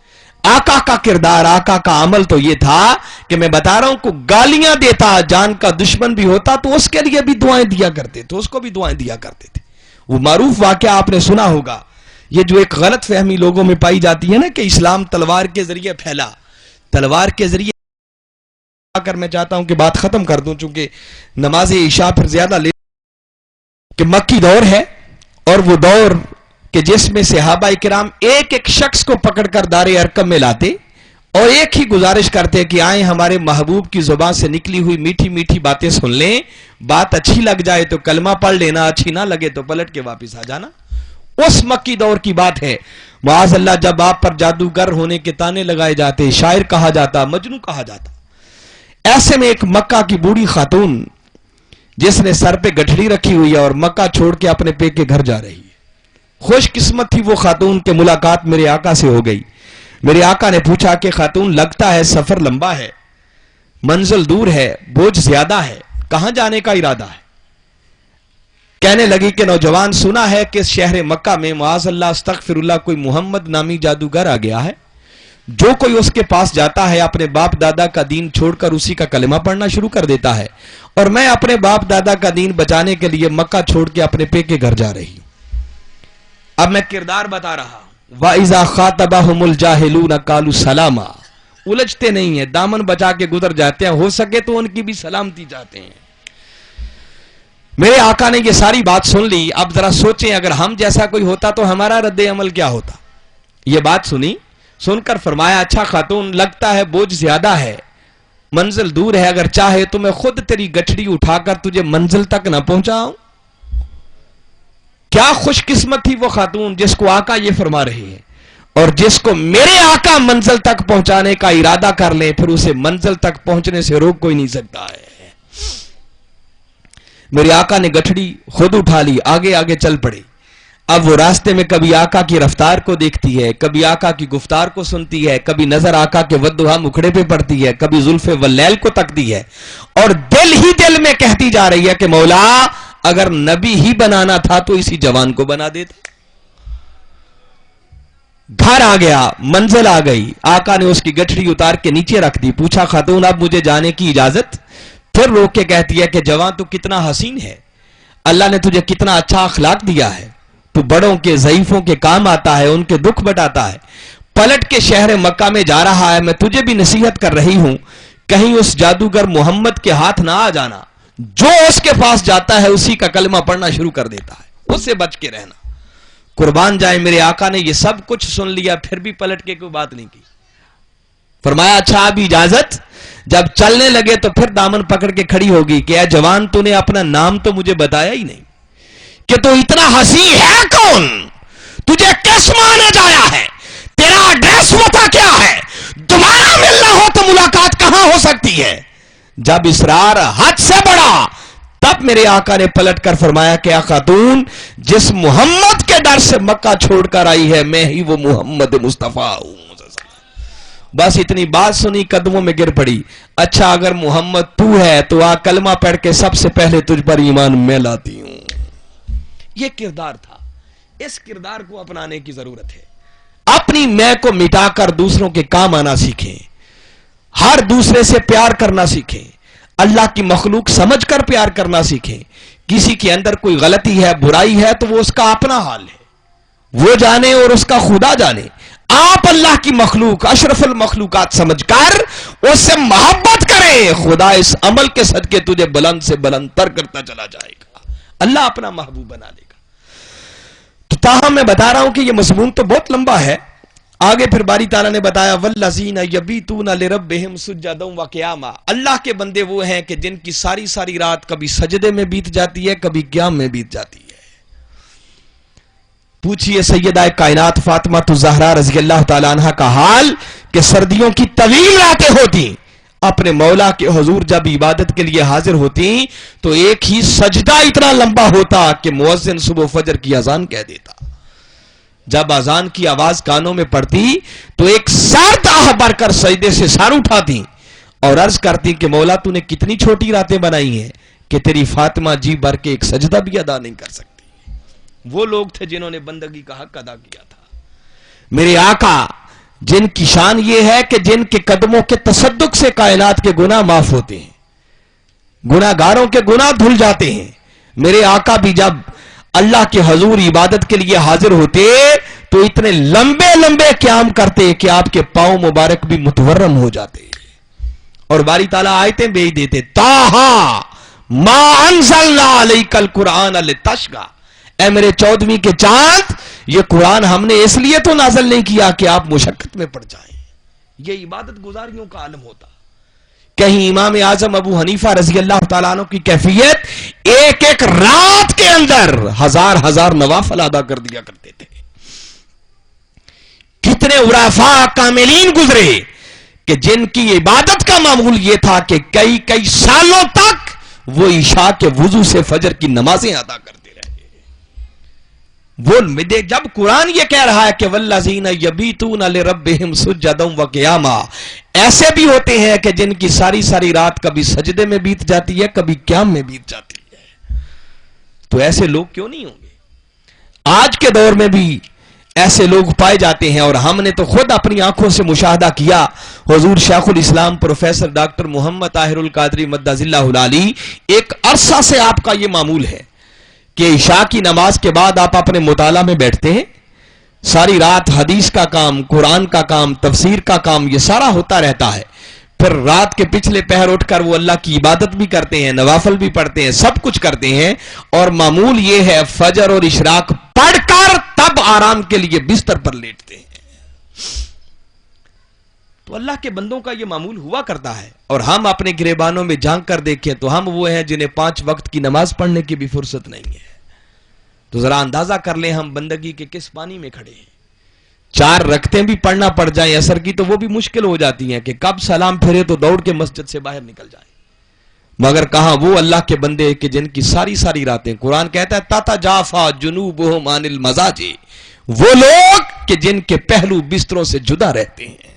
آقا کا کردار، آقا کا عمل تو یہ تھا کہ میں بتا رہا ہوں کو گالیاں دیتا، جان کا دشمن بھی ہوتا تو اس کے لیے بھی دعائیں دیا کرتے تھے، اس کو بھی دعائیں دیا کرتے تھے. وہ معروف واقعہ آپ نے سنا ہوگا. یہ جو ایک غلط فہمی لوگوں میں پائی جاتی ہے نا کہ اسلام تلوار کے ذریعے پھیلا، تلوار کے ذریعے کر میں چاہتا ہوں کہ بات ختم کر دوں چونکہ نماز عشاء پھر زیادہ لے کہ مکی دور ہے اور وہ دور کہ جس میں صحابہ کرام ایک ایک شخص کو پکڑ کر دار ارقم میں لاتے اور ایک ہی گزارش کرتے کہ آئیں ہمارے محبوب کی زبان سے نکلی ہوئی میٹھی میٹھی باتیں سن لیں، بات اچھی لگ جائے تو کلمہ پڑھ لینا، اچھی نہ لگے تو پلٹ کے واپس آ جانا. اس مکی دور کی بات ہے. معاذ اللہ جب آپ پر جادوگر ہونے کے تانے لگائے جاتے، شاعر کہا جاتا، مجنوں کہا جاتا. ایسے میں ایک مکہ کی بوڑھی خاتون جس نے سر پہ گٹھڑی رکھی ہوئی ہے اور مکہ چھوڑ کے اپنے پے کے گھر جا رہی ہے. خوش قسمت تھی وہ خاتون کہ ملاقات میرے آقا سے ہو گئی. میرے آقا نے پوچھا کہ خاتون لگتا ہے سفر لمبا ہے، منزل دور ہے، بوجھ زیادہ ہے، کہاں جانے کا ارادہ ہے؟ کہنے لگی کہ نوجوان سنا ہے کہ شہر مکہ میں معاذ اللہ استغفر اللہ کوئی محمد نامی جادوگر آ گیا ہے، جو کوئی اس کے پاس جاتا ہے اپنے باپ دادا کا دین چھوڑ کر اسی کا کلمہ پڑھنا شروع کر دیتا ہے، اور میں اپنے باپ دادا کا دین بچانے کے لیے مکہ چھوڑ کے اپنے پے کے گھر جا رہی ہوں۔ اب میں کردار بتا رہا ہوں۔ وَإِذَا خَاطَبَهُمُ الْجَاهِلُونَ قَالُوا سَلَامًا، الجھتے نہیں ہیں، دامن بچا کے گزر جاتے ہیں، ہو سکے تو ان کی بھی سلامتی چاہتے ہیں۔ میرے آقا نے یہ ساری بات سن لی۔ اب ذرا سوچیں اگر ہم جیسا کوئی ہوتا تو ہمارا رد عمل کیا ہوتا۔ یہ بات سنی، سن کر فرمایا اچھا خاتون، لگتا ہے بوجھ زیادہ ہے، منزل دور ہے، اگر چاہے تو میں خود تیری گٹھڑی اٹھا کر تجھے منزل تک نہ پہنچاؤں۔ کیا خوش قسمت تھی وہ خاتون جس کو آقا یہ فرما رہے ہیں، اور جس کو میرے آقا منزل تک پہنچانے کا ارادہ کر لیں پھر اسے منزل تک پہنچنے سے روک کوئی نہیں سکتا ہے۔ میرے آقا نے گٹھڑی خود اٹھا لی، آگے آگے چل پڑے۔ اب وہ راستے میں کبھی آقا کی رفتار کو دیکھتی ہے، کبھی آقا کی گفتار کو سنتی ہے، کبھی نظر آقا کے ودھا مکھڑے پہ پڑتی ہے، کبھی زلف واللیل کو تکتی ہے، اور دل ہی دل میں کہتی جا رہی ہے کہ مولا اگر نبی ہی بنانا تھا تو اسی جوان کو بنا دیتا۔ گھر آ گیا، منزل آ گئی، آقا نے اس کی گٹھڑی اتار کے نیچے رکھ دی۔ پوچھا خاتون اب مجھے جانے کی اجازت؟ پھر روک کے کہتی ہے کہ جوان تو کتنا حسین ہے، اللہ نے تجھے کتنا اچھا اخلاق دیا ہے، تو بڑوں کے ضعیفوں کے کام آتا ہے، ان کے دکھ بٹاتا ہے۔ پلٹ کے شہر مکہ میں جا رہا ہے، میں تجھے بھی نصیحت کر رہی ہوں کہیں اس جادوگر محمد کے ہاتھ نہ آ جانا، جو اس کے پاس جاتا ہے اسی کا کلمہ پڑھنا شروع کر دیتا ہے، اس سے بچ کے رہنا۔ قربان جائے میرے آقا نے یہ سب کچھ سن لیا، پھر بھی پلٹ کے کوئی بات نہیں کی۔ فرمایا اچھا اب اجازت؟ جب چلنے لگے تو پھر دامن پکڑ کے کھڑی ہوگی کہ اے جوان تو نے اپنا نام تو مجھے بتایا ہی نہیں، کہ تو اتنا حسین ہے کون، تجھے کس ماں نے جایا ہے، تیرا ایڈریس پتہ کیا ہے، دوبارہ ملنا ہو تو ملاقات کہاں ہو سکتی ہے؟ جب اصرار حد سے بڑا تب میرے آقا نے پلٹ کر فرمایا کہ خاتون جس محمد کے ڈر سے مکہ چھوڑ کر آئی ہے میں ہی وہ محمد مصطفیٰ ہوں۔ بس اتنی بات سنی قدموں میں گر پڑی۔ اچھا اگر محمد تو ہے تو آ کلمہ پڑھ کے سب سے پہلے تجھ پر ایمان میں لاتی ہوں۔ یہ کردار تھا، اس کردار کو اپنانے کی ضرورت ہے۔ اپنی میں کو مٹا کر دوسروں کے کام آنا سیکھیں، ہر دوسرے سے پیار کرنا سیکھیں، اللہ کی مخلوق سمجھ کر پیار کرنا سیکھیں۔ کسی کے اندر کوئی غلطی ہے، برائی ہے تو وہ اس کا اپنا حال ہے، وہ جانے اور اس کا خدا جانے۔ آپ اللہ کی مخلوق اشرف المخلوقات سمجھ کر اس سے محبت کریں، خدا اس عمل کے صدقے تجھے بلند سے بلند تر کرتا چلا جائے گا، اللہ اپنا محبوب بنا لے گا۔ تو تاہم میں بتا رہا ہوں کہ یہ مضمون تو بہت لمبا ہے۔ آگے پھر باری تعالیٰ نے بتایا وَالَّذِينَ يَبِيتُونَ لِرَبِّهِمْ سُجَّدًا وَقِيَامًا، اللہ کے بندے وہ ہیں کہ جن کی ساری ساری رات کبھی سجدے میں بیت جاتی ہے، کبھی قیام میں بیت جاتی ہے۔ پوچھئے سیدہ کائنات فاطمہ الزہرا رضی اللہ تعالیٰ عنہ کا حال کہ سردیوں کی طویل راتیں ہوتی، اپنے مولا کے حضور جب عبادت کے لیے حاضر ہوتی تو ایک ہی سجدہ اتنا لمبا ہوتا کہ مؤذن صبح فجر کی اذان کہہ دیتا۔ جب اذان کی آواز کانوں میں پڑتی تو ایک سرد آہ بھر کر سجدے سے سر اٹھاتی اور عرض کرتی کہ مولا تو نے کتنی چھوٹی راتیں بنائی ہیں کہ تیری فاطمہ جی بھر کے ایک سجدہ بھی ادا نہیں کر سکتی۔ وہ لوگ تھے جنہوں نے بندگی کا حق ادا کیا تھا۔ میرے آقا جن کی شان یہ ہے کہ جن کے قدموں کے تصدق سے کائنات کے گناہ معاف ہوتے ہیں، گناہ گاروں کے گناہ دھل جاتے ہیں۔ میرے آقا بھی جب اللہ کے حضور عبادت کے لیے حاضر ہوتے تو اتنے لمبے لمبے قیام کرتے کہ آپ کے پاؤں مبارک بھی متورم ہو جاتے، اور باری تعالیٰ آیتیں بھیج دیتے طٰہٰ ما انزلنا علیک القرآن لتشقیٰ، اے میرے 14ویں کے چاند یہ قرآن ہم نے اس لیے تو نازل نہیں کیا کہ آپ مشقت میں پڑ جائیں۔ یہ عبادت گزاریوں کا عالم ہوتا۔ کہیں امام اعظم ابو حنیفہ رضی اللہ تعالیٰ عنہ کی کیفیت ایک ایک رات کے اندر ہزار ہزار نوافل ادا کر دیا کرتے تھے۔ کتنے عرفاء کاملین گزرے کہ جن کی عبادت کا معمول یہ تھا کہ کئی کئی سالوں تک وہ عشاء کے وضو سے فجر کی نمازیں ادا کرتے رہے۔ وہ جب قرآن یہ کہہ رہا ہے کہ وَالَّذِينَ يَبِيتُونَ لِرَبِّهِمْ سُجَّدًا وَقِيَامًا، ایسے بھی ہوتے ہیں کہ جن کی ساری ساری رات کبھی سجدے میں بیت جاتی ہے، کبھی قیام میں بیت جاتی ہے، تو ایسے لوگ کیوں نہیں ہوں گے؟ آج کے دور میں بھی ایسے لوگ پائے جاتے ہیں، اور ہم نے تو خود اپنی آنکھوں سے مشاہدہ کیا۔ حضور شیخ الاسلام پروفیسر ڈاکٹر محمد طاہر القادری مدظ اللہ العالی، ایک عرصہ سے آپ کا یہ معمول ہے کہ عشاء کی نماز کے بعد آپ اپنے مطالعہ میں بیٹھتے ہیں، ساری رات حدیث کا کام، قرآن کا کام، تفسیر کا کام، یہ سارا ہوتا رہتا ہے۔ پھر رات کے پچھلے پہر اٹھ کر وہ اللہ کی عبادت بھی کرتے ہیں، نوافل بھی پڑھتے ہیں، سب کچھ کرتے ہیں، اور معمول یہ ہے فجر اور اشراق پڑھ کر تب آرام کے لیے بستر پر لیٹتے ہیں۔ تو اللہ کے بندوں کا یہ معمول ہوا کرتا ہے، اور ہم اپنے گریبانوں میں جھانک کر دیکھیں تو ہم وہ ہیں جنہیں 5 وقت کی نماز پڑھنے کی بھی فرصت نہیں ہے۔ تو ذرا اندازہ کر لیں ہم بندگی کے کس پانی میں کھڑے ہیں۔ 4 رکعتیں بھی پڑھنا پڑ جائیں عصر کی تو وہ بھی مشکل ہو جاتی ہیں کہ کب سلام پھرے تو دوڑ کے مسجد سے باہر نکل جائیں، مگر کہاں وہ اللہ کے بندے کہ جن کی ساری راتیں، قرآن کہتا ہے تتجافا جنوبہم عن المضاجع، وہ لوگ کہ جن کے پہلو بستروں سے جدا رہتے ہیں۔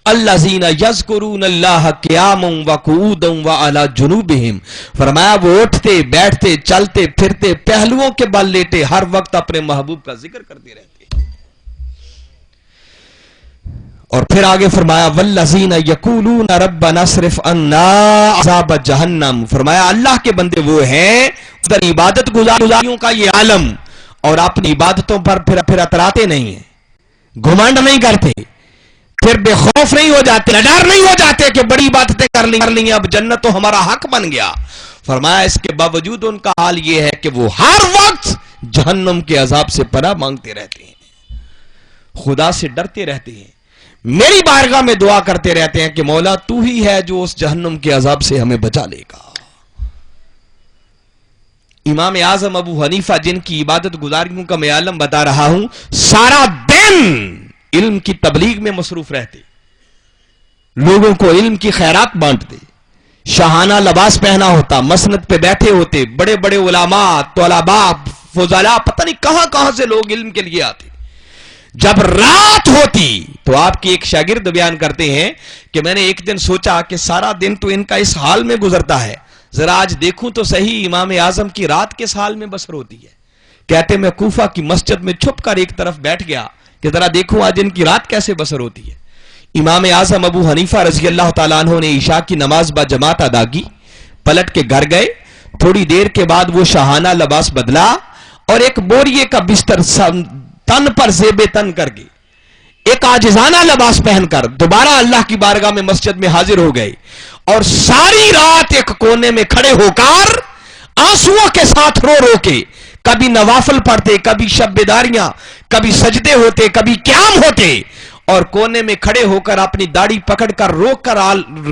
الذین یذکرون اللہ قیاما وقعودا وعلی جنوبہم، فرمایا وہ اٹھتے بیٹھتے چلتے پھرتے پہلوؤں کے بل لیٹے ہر وقت اپنے محبوب کا ذکر کرتے رہتے۔ اور پھر آگے فرمایا والذین یقولون ربنا اصرف عنا عذاب جہنم، فرمایا اللہ کے بندے وہ ہیں ادھر عبادت گزاریوں کا یہ عالم، اور اپنی عبادتوں پر پھر اتراتے نہیں ہیں، گھمنڈ نہیں کرتے، پھر بے خوف نہیں ہو جاتے، ڈر نہیں ہو جاتے کہ بڑی عبادتیں کر لیں اب جنت تو ہمارا حق بن گیا۔ فرمایا اس کے باوجود ان کا حال یہ ہے کہ وہ ہر وقت جہنم کے عذاب سے پناہ مانگتے رہتے ہیں، خدا سے ڈرتے رہتے ہیں، میری بارگاہ میں دعا کرتے رہتے ہیں کہ مولا تو ہی ہے جو اس جہنم کے عذاب سے ہمیں بچا لے گا۔ امام اعظم ابو حنیفہ جن کی عبادت گزاریوں کا میں عالم بتا رہا ہوں، سارا دن علم کی تبلیغ میں مصروف رہتے، لوگوں کو علم کی خیرات بانٹتے، شاہانہ لباس پہنا ہوتا، مسند پہ بیٹھے ہوتے، بڑے بڑے علماء، طلباء، فضلاء، پتہ نہیں کہاں سے لوگ علم کے لیے آتے۔ جب رات ہوتی تو آپ کی ایک شاگرد بیان کرتے ہیں کہ میں نے ایک دن سوچا کہ سارا دن تو ان کا اس حال میں گزرتا ہے، ذرا آج دیکھوں تو صحیح امام اعظم کی رات کس حال میں بسر ہوتی ہے۔ کہتے میں کوفہ کی مسجد میں چھپ کر ایک طرف بیٹھ گیا کہ ذرا دیکھوں آج ان کی رات کیسے بسر ہوتی ہے۔ امام اعظم ابو حنیفہ رضی اللہ تعالیٰ عنہ نے عشاء کی نماز با جماعت ادا کی، پلٹ کے گھر گئے، تھوڑی دیر کے بعد وہ شاہانہ لباس بدلا اور ایک بوریے کا بستر تن پر زیب تن کر کے ایک عاجزانہ لباس پہن کر دوبارہ اللہ کی بارگاہ میں مسجد میں حاضر ہو گئے، اور ساری رات ایک کونے میں کھڑے ہو کر آنسوؤں کے ساتھ رو رو کے کبھی نوافل پڑھتے، کبھی شب بیداریاں، کبھی سجدے ہوتے، کبھی قیام ہوتے، اور کونے میں کھڑے ہو کر اپنی داڑھی پکڑ کر رو کر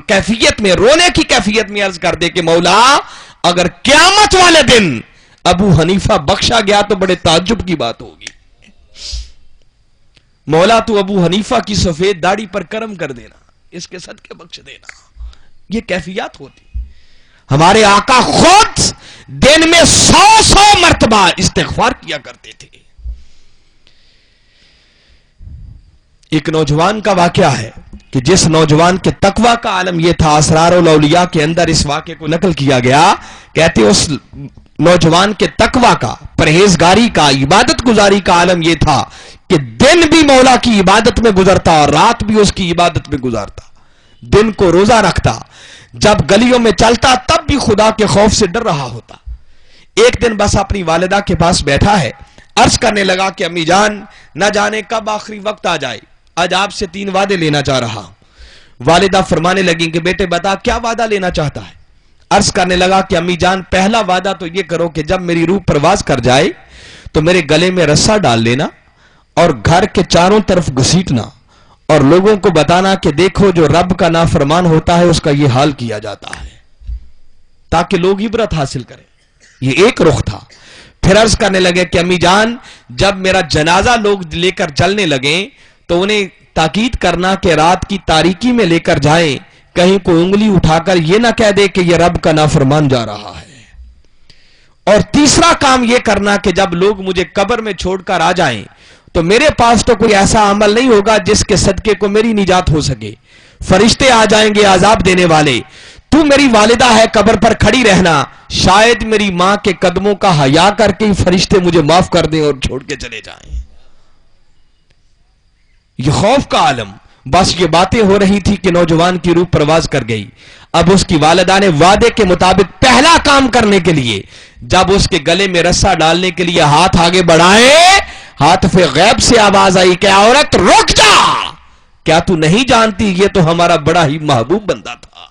کیفیت میں، رونے کی کیفیت میں عرض کر دے کہ مولا اگر قیامت والے دن ابو حنیفہ بخشا گیا تو بڑے تعجب کی بات ہوگی، مولا تو ابو حنیفہ کی سفید داڑھی پر کرم کر دینا، اس کے صدقے بخش دینا۔ یہ کیفیات ہوتی۔ ہمارے آقا خود دن میں 100 مرتبہ استغفار کیا کرتے تھے۔ ایک نوجوان کا واقعہ ہے کہ جس نوجوان کے تقوی کا عالم یہ تھا، اسرار الاولیاء کے اندر اس واقعے کو نقل کیا گیا، کہتے اس نوجوان کے تقوی کا، پرہیزگاری کا، عبادت گزاری کا عالم یہ تھا کہ دن بھی مولا کی عبادت میں گزرتا اور رات بھی اس کی عبادت میں گزارتا، دن کو روزہ رکھتا، جب گلیوں میں چلتا تب بھی خدا کے خوف سے ڈر رہا ہوتا۔ ایک دن بس اپنی والدہ کے پاس بیٹھا ہے، عرض کرنے لگا کہ امی جان نہ جانے کب آخری وقت آ جائے، آج آپ سے 3 وعدے لینا چاہ رہا ہوں۔ والدہ فرمانے لگیں کہ بیٹے بتا کیا وعدہ لینا چاہتا ہے؟ عرض کرنے لگا کہ امی جان پہلا وعدہ تو یہ کرو کہ جب میری روح پرواز کر جائے تو میرے گلے میں رسا ڈال لینا اور گھر کے چاروں طرف گھسیٹنا اور لوگوں کو بتانا کہ دیکھو جو رب کا نافرمان ہوتا ہے اس کا یہ حال کیا جاتا ہے، تاکہ لوگ عبرت حاصل کریں۔ یہ ایک رخ تھا۔ پھر عرض کرنے لگے کہ امی جان جب میرا جنازہ لوگ لے کر چلنے لگیں تو انہیں تاکید کرنا کہ رات کی تاریکی میں لے کر جائیں، کہیں کوئی انگلی اٹھا کر یہ نہ کہہ دے کہ یہ رب کا نافرمان جا رہا ہے۔ اور تیسرا کام یہ کرنا کہ جب لوگ مجھے قبر میں چھوڑ کر آ جائیں تو میرے پاس تو کوئی ایسا عمل نہیں ہوگا جس کے صدقے کو میری نجات ہو سکے، فرشتے آ جائیں گے عذاب دینے والے، تو میری والدہ ہے قبر پر کھڑی رہنا, شاید میری ماں کے قدموں کا حیا کر کے فرشتے مجھے معاف کر دیں اور چھوڑ کے چلے جائیں. یہ خوف کا عالم. بس یہ باتیں ہو رہی تھی کہ نوجوان کی روح پرواز کر گئی. اب اس کی والدہ نے وعدے کے مطابق پہلا کام کرنے کے لیے جب اس کے گلے میں رسا ڈالنے کے لیے ہاتھ آگے بڑھائے, ہاتھ پہ غیب سے آواز آئی کہ عورت رک جا, کیا تو نہیں جانتی یہ تو ہمارا بڑا ہی محبوب بندہ تھا.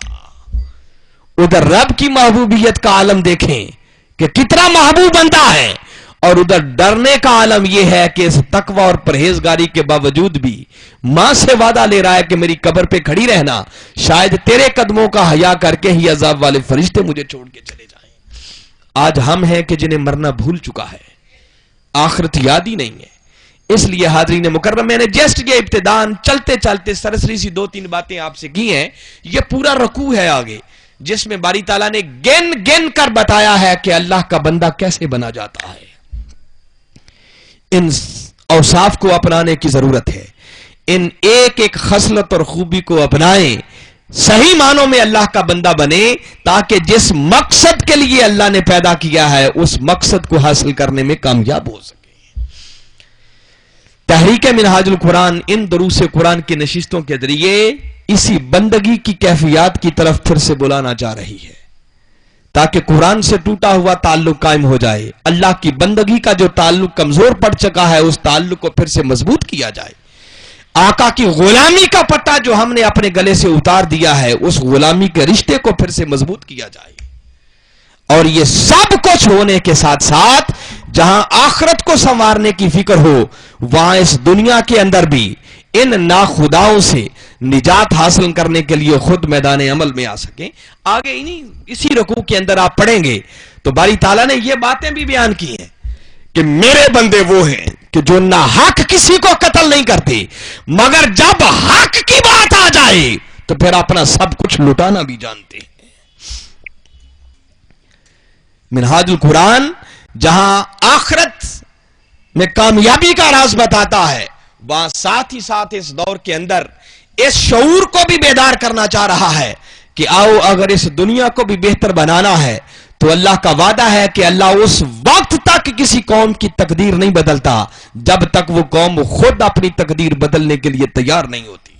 ادھر رب کی محبوبیت کا عالم دیکھیں کہ کتنا محبوب بندہ ہے, اور ادھر ڈرنے کا عالم یہ ہے کہ اس تقوی اور پرہیزگاری کے باوجود بھی ماں سے وعدہ لے رہا ہے کہ میری قبر پہ کھڑی رہنا, شاید تیرے قدموں کا حیا کر کے ہی عذاب والے فرشتے مجھے چھوڑ کے چلے جائیں. آج ہم ہیں کہ جنہیں مرنا بھول چکا ہے, آخرت یاد ہی نہیں ہے. اس لیے حاضرین مکرم, میں نے جسٹ یہ ابتدان چلتے چلتے سرسری سی 2-3 باتیں آپ سے کی ہیں. یہ پورا رکوع ہے آگے, جس میں باری تعالیٰ نے گن گن کر بتایا ہے کہ اللہ کا بندہ کیسے بنا جاتا ہے. ان اوصاف کو اپنانے کی ضرورت ہے. ان ایک ایک خصلت اور خوبی کو اپنائیں, صحیح معنوں میں اللہ کا بندہ بنے, تاکہ جس مقصد کے لیے اللہ نے پیدا کیا ہے اس مقصد کو حاصل کرنے میں کامیاب ہو سکے. تحریک منہاج القرآن ان دروس قرآن کی نشستوں کے ذریعے اسی بندگی کی کیفیات کی طرف پھر سے بلانا چاہ رہی ہے, تاکہ قرآن سے ٹوٹا ہوا تعلق قائم ہو جائے. اللہ کی بندگی کا جو تعلق کمزور پڑ چکا ہے اس تعلق کو پھر سے مضبوط کیا جائے. آقا کی غلامی کا پٹا جو ہم نے اپنے گلے سے اتار دیا ہے اس غلامی کے رشتے کو پھر سے مضبوط کیا جائے. اور یہ سب کچھ ہونے کے ساتھ ساتھ جہاں آخرت کو سنوارنے کی فکر ہو, وہاں اس دنیا کے اندر بھی ان ناخداؤں سے نجات حاصل کرنے کے لیے خود میدان عمل میں آ سکیں. آگے اسی رکوع کے اندر آپ پڑھیں گے تو باری تعالیٰ نے یہ باتیں بھی بیان کی ہیں کہ میرے بندے وہ ہیں کہ جو نہ حق کسی کو قتل نہیں کرتے, مگر جب حق کی بات آ جائے تو پھر اپنا سب کچھ لٹانا بھی جانتے ہیں. منہاج القرآن جہاں آخرت میں کامیابی کا راز بتاتا ہے, وہاں ساتھ ہی ساتھ اس دور کے اندر اس شعور کو بھی بیدار کرنا چاہ رہا ہے کہ آؤ اگر اس دنیا کو بھی بہتر بنانا ہے تو اللہ کا وعدہ ہے کہ اللہ اس وقت تک کسی قوم کی تقدیر نہیں بدلتا جب تک وہ قوم خود اپنی تقدیر بدلنے کے لیے تیار نہیں ہوتی.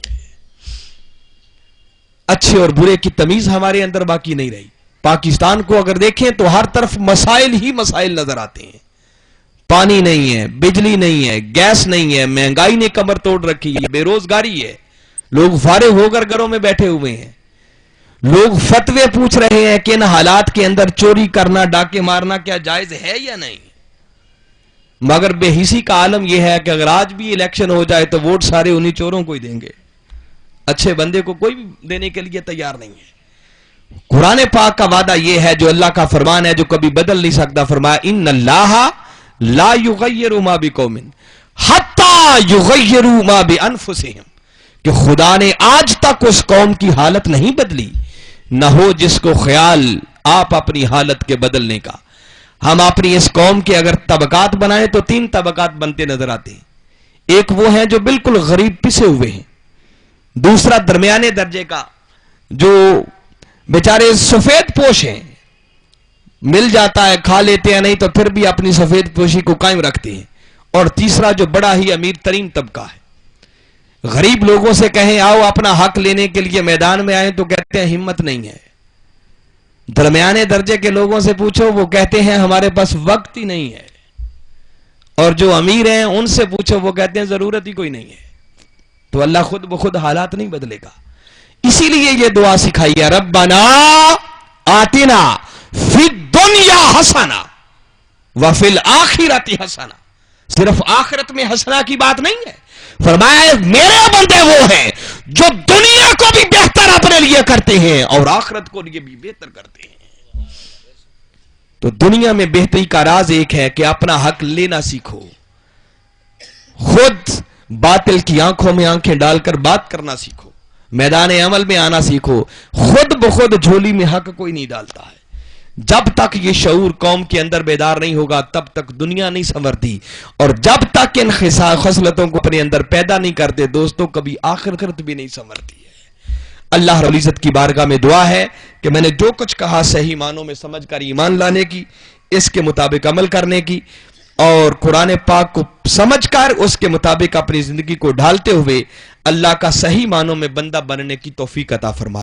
اچھے اور برے کی تمیز ہمارے اندر باقی نہیں رہی. پاکستان کو اگر دیکھیں تو ہر طرف مسائل ہی مسائل نظر آتے ہیں. پانی نہیں ہے, بجلی نہیں ہے, گیس نہیں ہے, مہنگائی نے کمر توڑ رکھی ہے, بے روزگاری ہے, لوگ فارغ ہو کر گھروں میں بیٹھے ہوئے ہیں. لوگ فتوے پوچھ رہے ہیں کہ ان حالات کے اندر چوری کرنا, ڈاکے مارنا کیا جائز ہے یا نہیں. مگر بے حسی کا عالم یہ ہے کہ اگر آج بھی الیکشن ہو جائے تو ووٹ سارے انہی چوروں کو ہی دیں گے, اچھے بندے کو کوئی بھی دینے کے لیے تیار نہیں ہے. قرآن پاک کا وعدہ یہ ہے, جو اللہ کا فرمان ہے جو کبھی بدل نہیں سکتا. فرمایا ان اللہ لا یغیر ما بقوم حتی یغیروا ما بانفسہم, کہ خدا نے آج تک اس قوم کی حالت نہیں بدلی, نہ ہو جس کو خیال آپ اپنی حالت کے بدلنے کا. ہم اپنی اس قوم کے اگر طبقات بنائیں تو 3 طبقات بنتے نظر آتے ہیں. ایک وہ ہیں جو بالکل غریب پسے ہوئے ہیں, دوسرا درمیانے درجے کا جو بیچارے سفید پوش ہیں, مل جاتا ہے کھا لیتے ہیں, نہیں تو پھر بھی اپنی سفید پوشی کو قائم رکھتے ہیں, اور تیسرا جو بڑا ہی امیر ترین طبقہ ہے. غریب لوگوں سے کہیں آؤ اپنا حق لینے کے لیے میدان میں آئیں تو کہتے ہیں ہمت نہیں ہے. درمیانے درجے کے لوگوں سے پوچھو وہ کہتے ہیں ہمارے پاس وقت ہی نہیں ہے, اور جو امیر ہیں ان سے پوچھو وہ کہتے ہیں ضرورت ہی کوئی نہیں ہے. تو اللہ خود بخود حالات نہیں بدلے گا. اسی لیے یہ دعا سکھائی ہے, ربنا آتنا فی الدنیا حسنہ وفی الآخرۃ حسنہ. صرف آخرت میں حسنہ کی بات نہیں ہے, فرمایا میرے بندے وہ ہیں جو دنیا کو بھی بہتر اپنے لیے کرتے ہیں اور آخرت کو لیے بھی بہتر کرتے ہیں. تو دنیا میں بہتری کا راز ایک ہے کہ اپنا حق لینا سیکھو, خود باطل کی آنکھوں میں آنکھیں ڈال کر بات کرنا سیکھو, میدان عمل میں آنا سیکھو. خود بخود جھولی میں حق کوئی نہیں ڈالتا ہے. جب تک یہ شعور قوم کے اندر بیدار نہیں ہوگا تب تک دنیا نہیں سنورتی, اور جب تک ان خصلتوں کو اپنے اندر پیدا نہیں کرتے دوستوں کبھی آخرت بھی نہیں سنورتی ہے. اللہ رب العزت کی بارگاہ میں دعا ہے کہ میں نے جو کچھ کہا صحیح معنوں میں سمجھ کر ایمان لانے کی، اس کے مطابق عمل کرنے کی، اور قرآن پاک کو سمجھ کر اس کے مطابق اپنی زندگی کو ڈھالتے ہوئے اللہ کا صحیح معنوں میں بندہ بننے کی توفیق عطا فرما۔